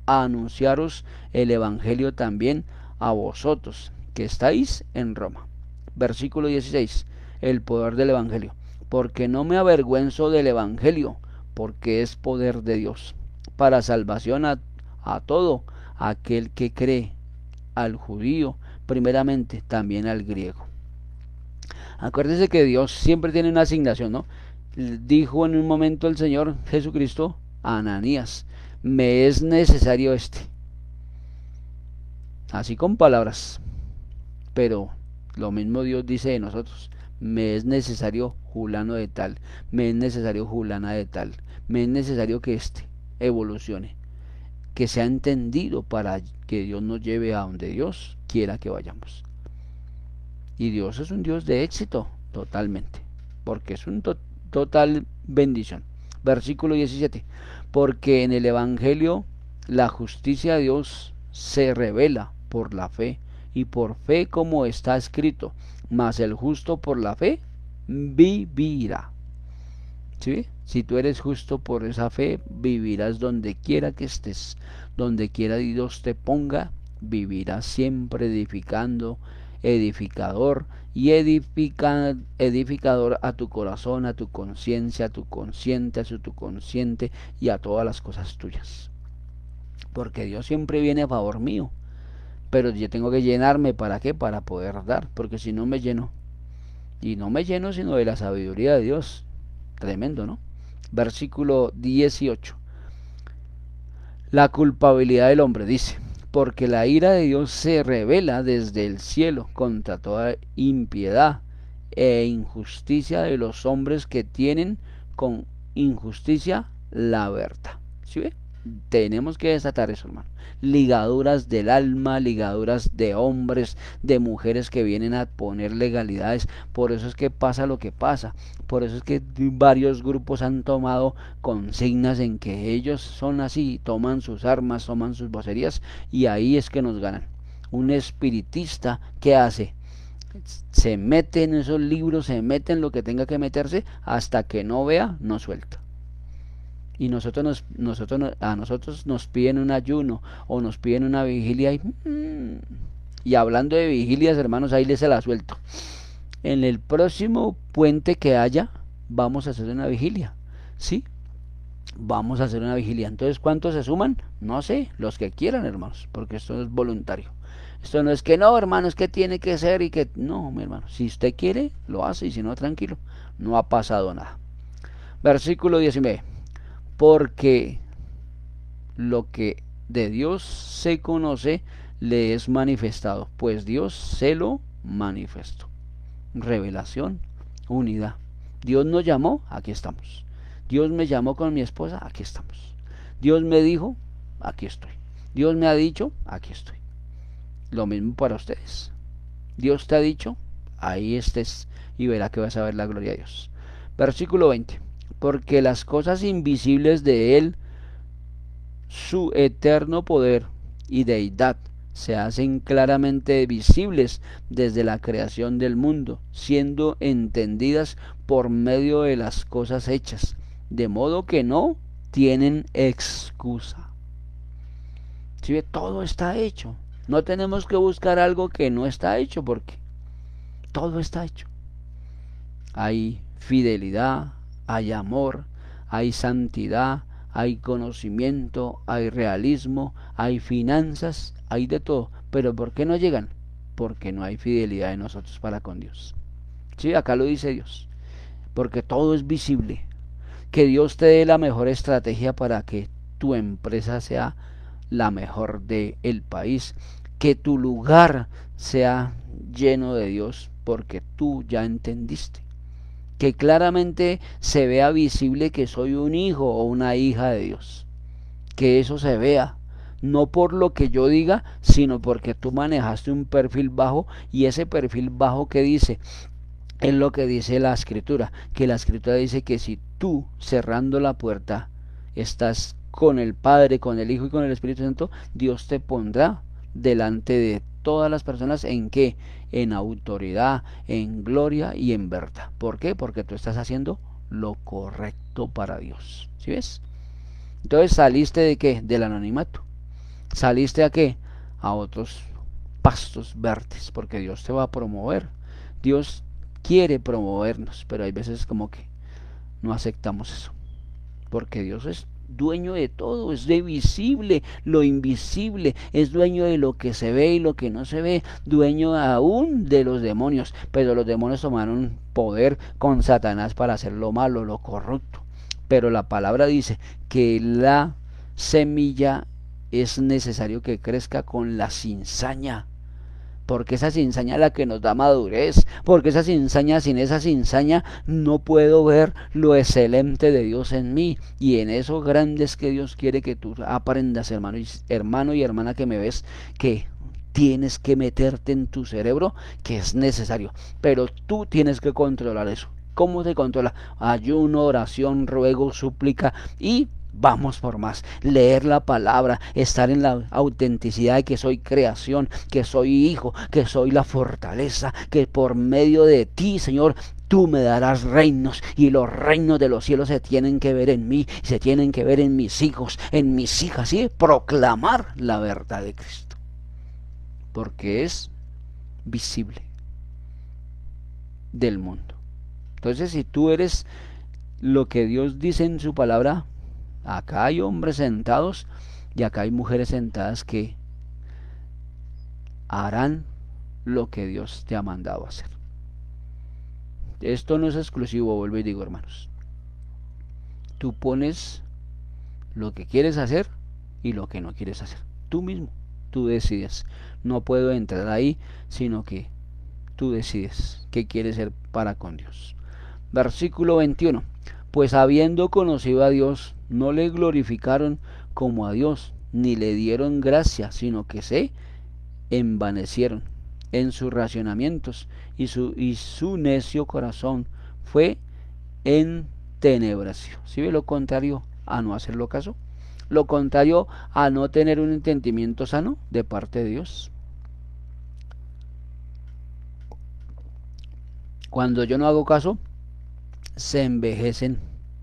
a anunciaros el evangelio también a vosotros que estáis en Roma. Versículo 16. El poder del evangelio. Porque no me avergüenzo del evangelio, porque es poder de Dios para salvación a todo aquel que cree, al judío primeramente, también al griego. Acuérdese que Dios siempre tiene una asignación, ¿no? Dijo en un momento el Señor Jesucristo a Ananías, me es necesario así con palabras, pero lo mismo Dios dice de nosotros, me es necesario fulano de tal, me es necesario fulana de tal, me es necesario que evolucione. que sea entendido para que Dios nos lleve a donde Dios quiera que vayamos. Y Dios es un Dios de éxito, totalmente, porque es un total bendición. Versículo 17, porque en el Evangelio la justicia de Dios se revela por la fe, y por fe como está escrito, mas el justo por la fe vivirá. ¿Sí? Si tú eres justo por esa fe, vivirás donde quiera que estés, donde quiera Dios te ponga, vivirás siempre edificando, edificador y edificador a tu corazón, a tu conciencia, a tu consciente, a tu consciente y a todas las cosas tuyas. Porque Dios siempre viene a favor mío, pero yo tengo que llenarme, ¿para qué? Para poder dar, porque si no me lleno, y no me lleno sino de la sabiduría de Dios. Tremendo, ¿no? Versículo 18. La culpabilidad del hombre, dice, porque la ira de Dios se revela desde el cielo contra toda impiedad e injusticia de los hombres que tienen con injusticia la verdad. ¿Sí ve? Tenemos que desatar eso, hermano. Ligaduras del alma, ligaduras de hombres, de mujeres que vienen a poner legalidades. Por eso es que pasa lo que pasa. Por eso es que varios grupos han tomado consignas en que ellos son así, toman sus armas, toman sus vocerías, y ahí es que nos ganan. Un espiritista, ¿qué hace? Se mete en esos libros, se mete en lo que tenga que meterse, hasta que no vea, no suelta. Y a nosotros nos piden un ayuno o nos piden una vigilia y hablando de vigilias, hermanos, ahí les se la suelto. En el próximo puente que haya vamos a hacer una vigilia, ¿sí? Vamos a hacer una vigilia. Entonces, ¿cuántos se suman? No sé, los que quieran, hermanos, porque esto es voluntario. Esto no es que no, hermano, es que tiene que ser y que no, mi hermano, si usted quiere lo hace, y si no, tranquilo, no ha pasado nada. Versículo 19. Porque lo que de Dios se conoce le es manifestado, pues Dios se lo manifestó. Revelación, unidad. Dios nos llamó, aquí estamos. Dios me llamó con mi esposa, aquí estamos. Dios me dijo, aquí estoy. Dios me ha dicho, aquí estoy. Lo mismo para ustedes. Dios te ha dicho, ahí estés, y verá que vas a ver la gloria de Dios. Versículo 20. Porque las cosas invisibles de Él, su eterno poder y deidad, se hacen claramente visibles desde la creación del mundo, siendo entendidas por medio de las cosas hechas, de modo que no tienen excusa. ¿Sí ve? Todo está hecho. No tenemos que buscar algo que no está hecho, porque todo está hecho. Hay fidelidad, hay amor, hay santidad, hay conocimiento, hay realismo, hay finanzas, hay de todo. Pero ¿por qué no llegan? Porque no hay fidelidad de nosotros para con Dios. Sí, acá lo dice Dios. Porque todo es visible. Que Dios te dé la mejor estrategia para que tu empresa sea la mejor del país. Que tu lugar sea lleno de Dios, porque tú ya entendiste. Que claramente se vea visible que soy un hijo o una hija de Dios. Que eso se vea, no por lo que yo diga, sino porque tú manejaste un perfil bajo, y ese perfil bajo que dice, es lo que dice la Escritura, que la Escritura dice que si tú, cerrando la puerta, estás con el Padre, con el Hijo y con el Espíritu Santo, Dios te pondrá delante de todas las personas. ¿En qué? En autoridad, en gloria y en verdad. ¿Por qué? Porque tú estás haciendo lo correcto para Dios. ¿Sí ves? Entonces, ¿saliste de qué? Del anonimato. ¿Saliste a qué? A otros pastos verdes, porque Dios te va a promover. Dios quiere promovernos, pero hay veces como que no aceptamos eso, porque Dios es dueño de todo, es de visible, lo invisible, es dueño de lo que se ve y lo que no se ve, dueño aún de los demonios, pero los demonios tomaron poder con Satanás para hacer lo malo, lo corrupto. Pero la palabra dice que la semilla es necesario que crezca con la cizaña, porque esa cizaña es la que nos da madurez, porque esa cizaña, sin esa cizaña no puedo ver lo excelente de Dios en mí, y en eso grande es que Dios quiere que tú aprendas, hermano y hermana que me ves, que tienes que meterte en tu cerebro que es necesario, pero tú tienes que controlar eso. ¿Cómo se controla? Ayuno, oración, ruego, súplica y vamos por más. Leer la palabra, estar en la autenticidad de que soy creación, que soy hijo, que soy la fortaleza, que por medio de ti, Señor, tú me darás reinos y los reinos de los cielos se tienen que ver en mí, se tienen que ver en mis hijos, en mis hijas, ¿sí? Proclamar la verdad de Cristo, porque es visible del mundo. Entonces, si tú eres lo que Dios dice en su palabra, acá hay hombres sentados y acá hay mujeres sentadas que harán lo que Dios te ha mandado hacer. Esto no es exclusivo, vuelvo y digo, hermanos. Tú pones lo que quieres hacer y lo que no quieres hacer. Tú mismo, tú decides. No puedo entrar ahí, sino que tú decides qué quieres ser para con Dios. Versículo 21. Pues habiendo conocido a Dios, no le glorificaron como a Dios, ni le dieron gracia, sino que se envanecieron en sus racionamientos, y su necio corazón fue entenebrecido. ¿Sí ve lo contrario a no hacerlo caso? Lo contrario a no tener un entendimiento sano de parte de Dios. Cuando yo no hago caso, se envejecen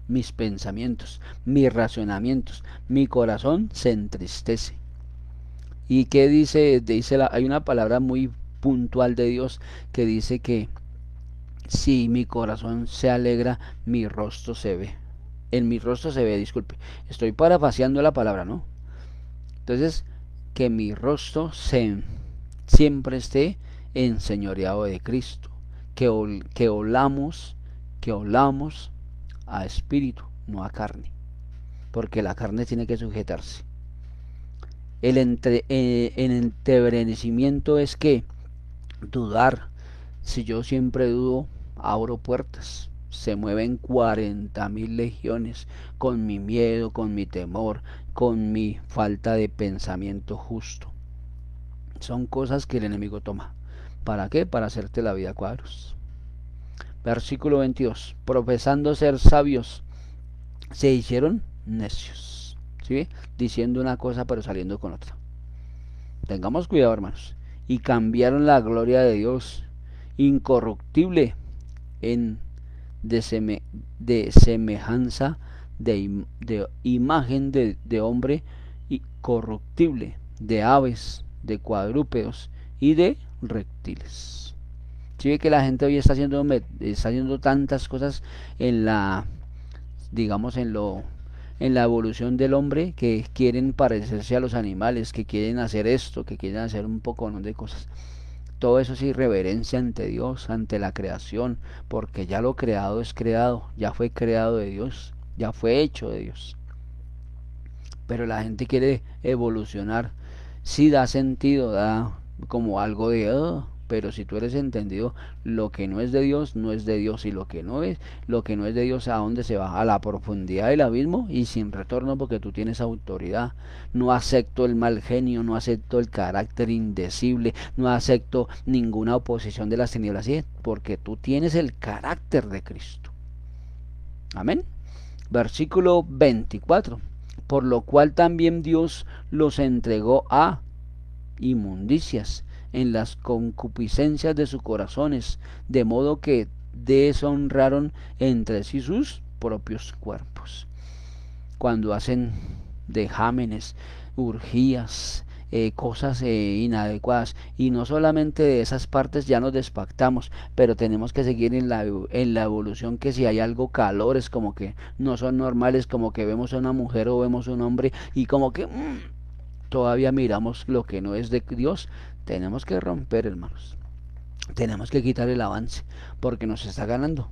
mis pensamientos, mis racionamientos, mi corazón se entristece. ¿Y qué dice? Hay una palabra muy puntual de Dios que dice que si mi corazón se alegra, mi rostro se ve. En mi rostro se ve, disculpe. Estoy parafaseando la palabra, ¿no? Entonces, que mi rostro siempre esté enseñoreado de Cristo. Que olamos a espíritu, no a carne, porque la carne tiene que sujetarse. El entebrecimiento es que dudar. Si yo siempre dudo, abro puertas. Se mueven 40.000 legiones con mi miedo, con mi temor, con mi falta de pensamiento justo. Son cosas que el enemigo toma. ¿Para qué? Para hacerte la vida cuadros. Versículo 22. Profesando ser sabios, se hicieron necios. ¿Sí? Diciendo una cosa pero saliendo con otra. Tengamos cuidado, hermanos. Y cambiaron la gloria de Dios incorruptible de semejanza de imagen de hombre, y corruptible, de aves, de cuadrúpedos y de reptiles. Si ve que la gente hoy está haciendo tantas cosas en la, digamos, en la evolución del hombre, que quieren parecerse a los animales, que quieren hacer esto, que quieren hacer un poco, ¿no?, de cosas. Todo eso es irreverencia ante Dios, ante la creación, porque ya lo creado es creado, ya fue creado de Dios, ya fue hecho de Dios. Pero la gente quiere evolucionar. Sí da sentido, da como algo de... pero si tú eres entendido, lo que no es de Dios, no es de Dios, y lo que no es de Dios, ¿a dónde se va? A la profundidad del abismo y sin retorno, porque tú tienes autoridad. No acepto el mal genio, no acepto el carácter indecible, no acepto ninguna oposición de las tinieblas, ¿sí? Porque tú tienes el carácter de Cristo. Amén. Versículo 24. Por lo cual también Dios los entregó a inmundicias en las concupiscencias de sus corazones, de modo que deshonraron entre sí sus propios cuerpos. Cuando hacen dejámenes, urgías, cosas inadecuadas, y no solamente de esas partes ya nos despactamos, pero tenemos que seguir en la evolución, que si hay algo calores como que no son normales, como que vemos a una mujer o vemos a un hombre y como que todavía miramos lo que no es de Dios. Tenemos que romper, hermanos. Tenemos que quitar el avance, porque nos está ganando.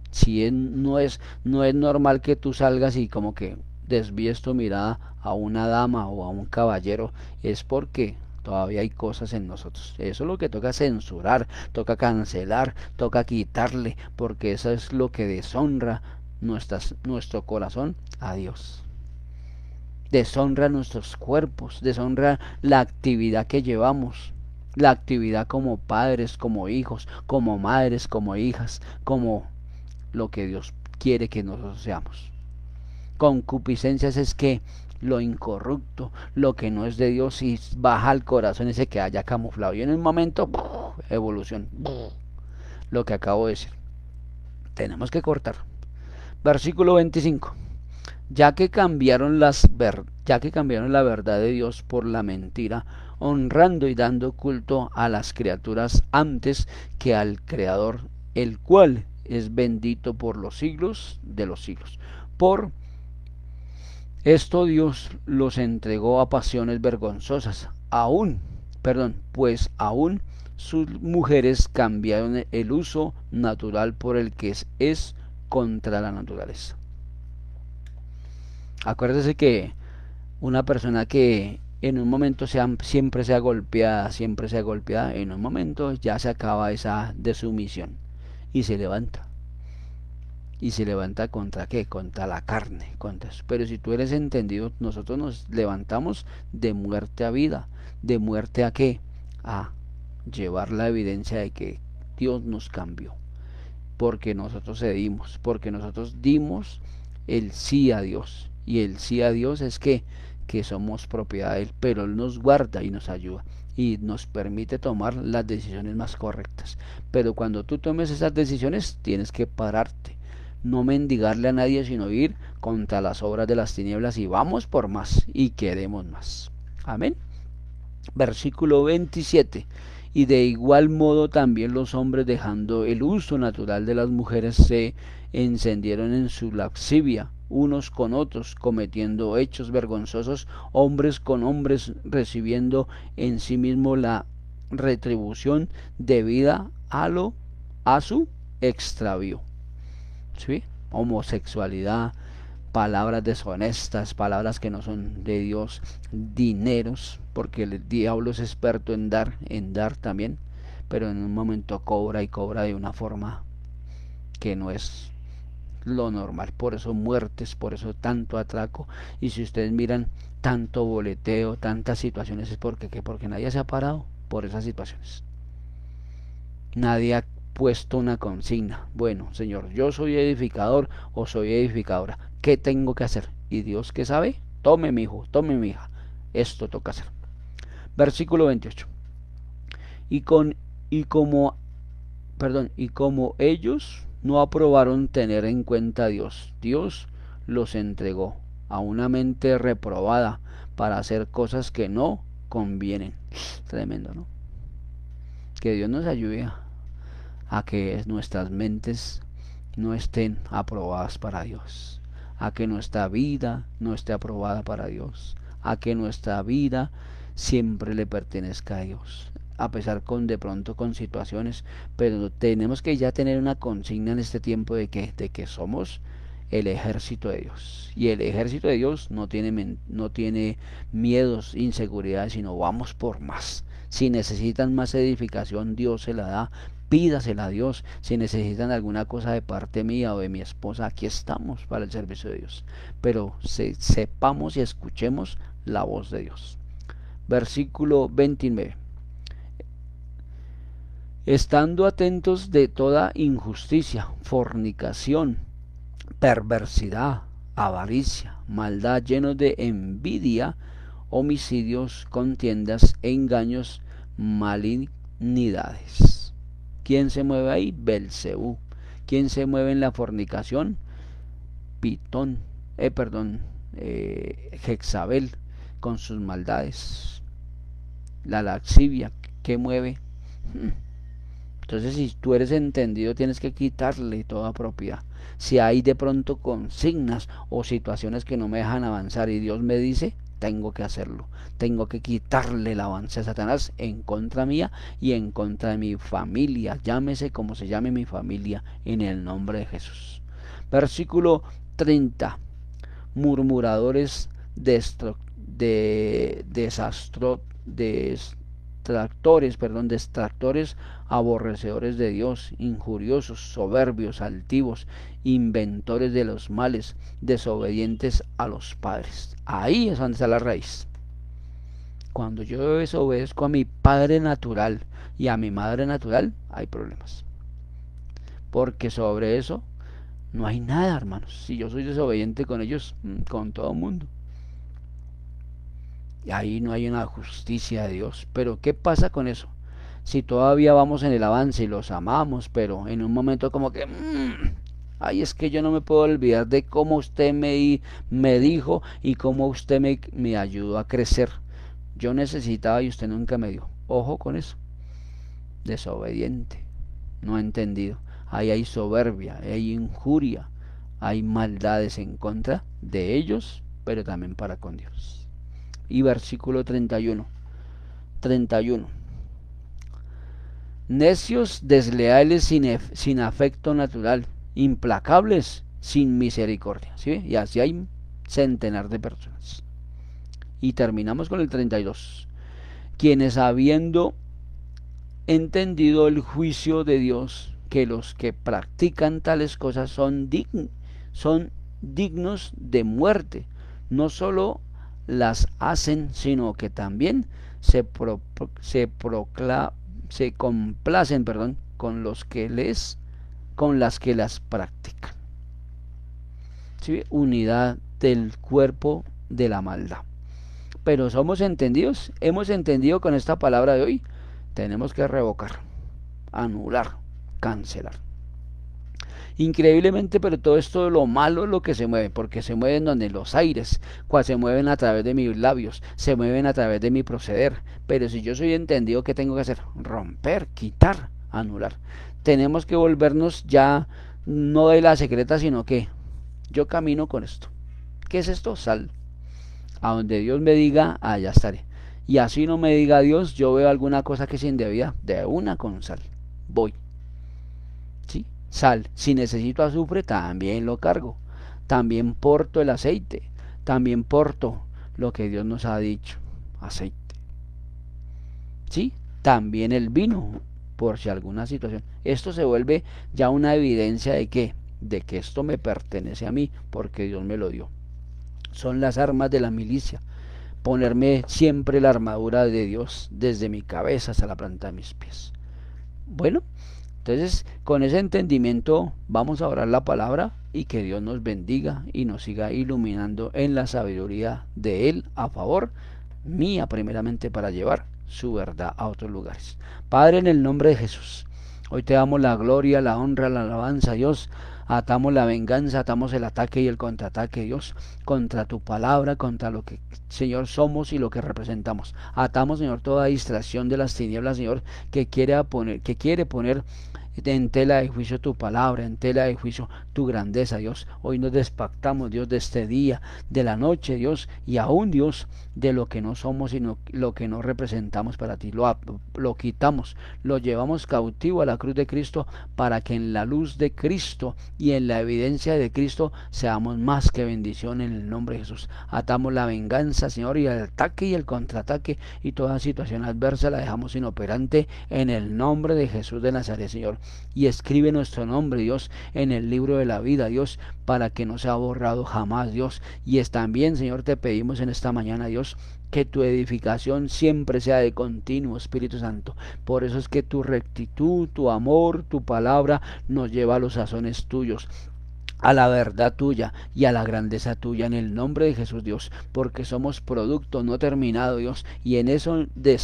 Si no es normal que tú salgas y como que desvíes tu mirada a una dama o a un caballero, es porque todavía hay cosas en nosotros. Eso es lo que toca censurar, toca cancelar, toca quitarle, porque eso es lo que deshonra nuestro corazón a Dios. Deshonra nuestros cuerpos, deshonra la actividad que llevamos, la actividad como padres, como hijos, como madres, como hijas, como lo que Dios quiere que nosotros seamos. Concupiscencias es que lo incorrupto, lo que no es de Dios y baja al corazón ese que haya camuflado. Y en un momento, evolución, lo que acabo de decir. Tenemos que cortar. Versículo 25. Ya que cambiaron la verdad de Dios por la mentira, honrando y dando culto a las criaturas antes que al Creador, el cual es bendito por los siglos de los siglos. Por esto Dios los entregó a pasiones vergonzosas, pues aún sus mujeres cambiaron el uso natural por el que es contra la naturaleza. Acuérdese que una persona que en un momento siempre sea golpeada, en un momento ya se acaba esa de sumisión y se levanta. Y se levanta contra qué, contra la carne, contra eso. Pero si tú eres entendido, nosotros nos levantamos de muerte a vida. ¿De muerte a qué? A llevar la evidencia de que Dios nos cambió, porque nosotros cedimos, porque nosotros dimos el sí a Dios. Y el sí a Dios es que somos propiedad de Él, pero Él nos guarda y nos ayuda y nos permite tomar las decisiones más correctas. Pero cuando tú tomes esas decisiones, tienes que pararte, no mendigarle a nadie, sino ir contra las obras de las tinieblas y vamos por más y queremos más. Amén. Versículo 27. Y de igual modo también los hombres, dejando el uso natural de las mujeres, se encendieron en su lascivia unos con otros, cometiendo hechos vergonzosos, hombres con hombres, recibiendo en sí mismo la retribución debida a su extravío. ¿Sí? Homosexualidad, palabras deshonestas, palabras que no son de Dios, dineros, porque el diablo es experto en dar también, pero en un momento cobra y cobra de una forma que no es lo normal. Por eso muertes, por eso tanto atraco. Y si ustedes miran tanto boleteo, tantas situaciones, es porque nadie se ha parado por esas situaciones. Nadie ha puesto una consigna. Bueno, Señor, yo soy edificador o soy edificadora. ¿Qué tengo que hacer? Y Dios, que sabe, tome mi hijo, tome mi hija. Esto toca hacer. Versículo 28. Y como ellos no aprobaron tener en cuenta a Dios, Dios los entregó a una mente reprobada para hacer cosas que no convienen. Tremendo, ¿no? Que Dios nos ayude a que nuestras mentes no estén aprobadas para Dios, a que nuestra vida no esté aprobada para Dios, a que nuestra vida siempre le pertenezca a Dios, a pesar de pronto con situaciones, pero tenemos que ya tener una consigna en este tiempo de que somos el ejército de Dios, y el ejército de Dios no tiene miedos, inseguridades, sino vamos por más. Si necesitan más edificación, Dios se la da, pídasela a Dios. Si necesitan alguna cosa de parte mía o de mi esposa, aquí estamos para el servicio de Dios, pero sepamos y escuchemos la voz de Dios. Versículo 29. Estando atentos de toda injusticia, fornicación, perversidad, avaricia, maldad, llenos de envidia, homicidios, contiendas, engaños, malignidades. ¿Quién se mueve ahí? Belcebú. ¿Quién se mueve en la fornicación? Jezabel con sus maldades. La lascivia, ¿qué mueve? Entonces, si tú eres entendido, tienes que quitarle toda propiedad. Si hay de pronto consignas o situaciones que no me dejan avanzar y Dios me dice, tengo que hacerlo. Tengo que quitarle el avance a Satanás en contra mía y en contra de mi familia. Llámese como se llame mi familia, en el nombre de Jesús. Versículo 30. Murmuradores, detractores, aborrecedores de Dios, injuriosos, soberbios, altivos, inventores de los males, desobedientes a los padres. Ahí es donde está la raíz. Cuando yo desobedezco a mi padre natural y a mi madre natural, hay problemas. Porque sobre eso no hay nada, hermanos. Si yo soy desobediente con ellos, con todo el mundo. Y ahí no hay una justicia de Dios. Pero ¿qué pasa con eso? Si todavía vamos en el avance y los amamos, pero en un momento como que... ay, es que yo no me puedo olvidar de cómo usted me dijo y cómo usted me ayudó a crecer. Yo necesitaba y usted nunca me dio. Ojo con eso. Desobediente. No ha entendido. Ahí hay soberbia, hay injuria, hay maldades en contra de ellos, pero también para con Dios. Y versículo 31. Necios, desleales, sin afecto natural, implacables, sin misericordia. ¿Sí? Y así hay centenar de personas. Y terminamos con el 32. Quienes habiendo entendido el juicio de Dios, que los que practican tales cosas son dignos de muerte, no solo las hacen, sino que también se complacen, con las que las practican. ¿Sí? Unidad del cuerpo de la maldad. Pero somos entendidos, hemos entendido con esta palabra de hoy. Tenemos que revocar, anular, cancelar. Increíblemente, pero todo esto de lo malo es lo que se mueve, porque se mueven donde los aires, se mueven a través de mis labios, se mueven a través de mi proceder. Pero si yo soy entendido, ¿qué tengo que hacer? Romper, quitar, anular. Tenemos que volvernos ya no de la secreta, sino que yo camino con esto. ¿Qué es esto? Sal. A donde Dios me diga, allá estaré. Y así no me diga Dios, yo veo alguna cosa que es indebida, de una con sal. Voy. ¿Sí? Sal. Si necesito azufre, también lo cargo. También porto el aceite. También porto lo que Dios nos ha dicho. Aceite. ¿Sí? También el vino, por si alguna situación. Esto se vuelve ya una evidencia de que esto me pertenece a mí, porque Dios me lo dio. Son las armas de la milicia. Ponerme siempre la armadura de Dios desde mi cabeza hasta la planta de mis pies. Bueno, entonces con ese entendimiento vamos a orar la palabra y que Dios nos bendiga y nos siga iluminando en la sabiduría de Él a favor mía primeramente, para llevar su verdad a otros lugares. Padre, en el nombre de Jesús, hoy te damos la gloria, la honra, la alabanza, Dios. Atamos la venganza, atamos el ataque y el contraataque, Dios, contra tu palabra, contra lo que, Señor, somos y lo que representamos. Atamos, Señor, toda distracción de las tinieblas, Señor, que quiere poner en tela de juicio tu palabra, en tela de juicio tu grandeza, Dios. Hoy nos despactamos, Dios, de este día, de la noche, Dios, y aún, Dios, de lo que no somos, sino lo que no representamos para ti. Lo quitamos, lo llevamos cautivo a la cruz de Cristo, para que en la luz de Cristo y en la evidencia de Cristo seamos más que bendición en el nombre de Jesús. Atamos la venganza, Señor, y el ataque y el contraataque, y toda situación adversa la dejamos inoperante en el nombre de Jesús de Nazaret, Señor. Y escribe nuestro nombre, Dios, en el libro de la vida, Dios, para que no sea borrado jamás, Dios. Y es también, Señor, te pedimos en esta mañana, Dios, que tu edificación siempre sea de continuo, Espíritu Santo. Por eso es que tu rectitud, tu amor, tu palabra nos lleva a los sazones tuyos, a la verdad tuya y a la grandeza tuya, en el nombre de Jesús, Dios, porque somos producto no terminado, Dios, y en eso de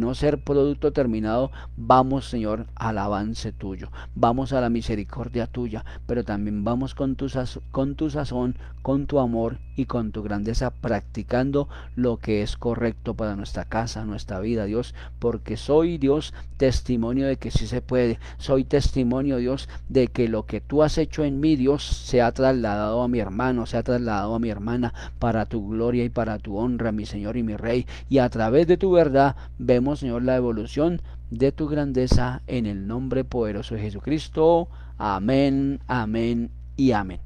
no ser producto terminado, vamos, Señor, al avance tuyo, vamos a la misericordia tuya, pero también vamos con tu sazón, con tu amor y con tu grandeza, practicando lo que es correcto para nuestra casa, nuestra vida, Dios, porque soy, Dios, testimonio de que sí se puede. Soy testimonio, Dios, de que lo que tú has hecho en mí, Dios, se ha trasladado a mi hermano, se ha trasladado a mi hermana, para tu gloria y para tu honra, mi Señor y mi Rey. Y a través de tu verdad vemos, Señor, la evolución de tu grandeza, en el nombre poderoso de Jesucristo. Amén, amén y amén.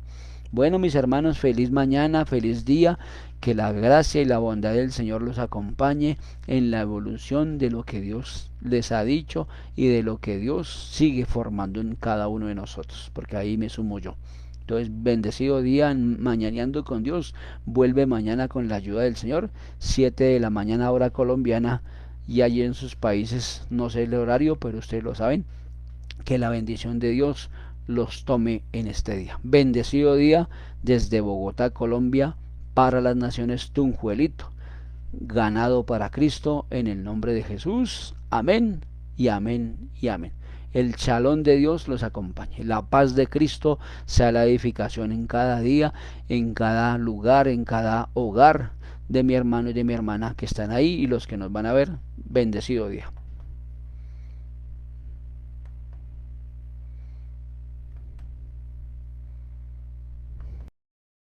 Bueno, mis hermanos, feliz mañana, feliz día, que la gracia y la bondad del Señor los acompañe en la evolución de lo que Dios les ha dicho y de lo que Dios sigue formando en cada uno de nosotros, porque ahí me sumo yo. Entonces, bendecido día, mañaneando con Dios. Vuelve mañana con la ayuda del Señor, 7 de la mañana hora colombiana, y allí en sus países, no sé el horario, pero ustedes lo saben. Que la bendición de Dios los tome en este día. Bendecido día desde Bogotá, Colombia, para las naciones, Tunjuelito. Ganado para Cristo en el nombre de Jesús. Amén y amén y amén. El shalom de Dios los acompañe. La paz de Cristo sea la edificación en cada día, en cada lugar, en cada hogar de mi hermano y de mi hermana que están ahí y los que nos van a ver. Bendecido día.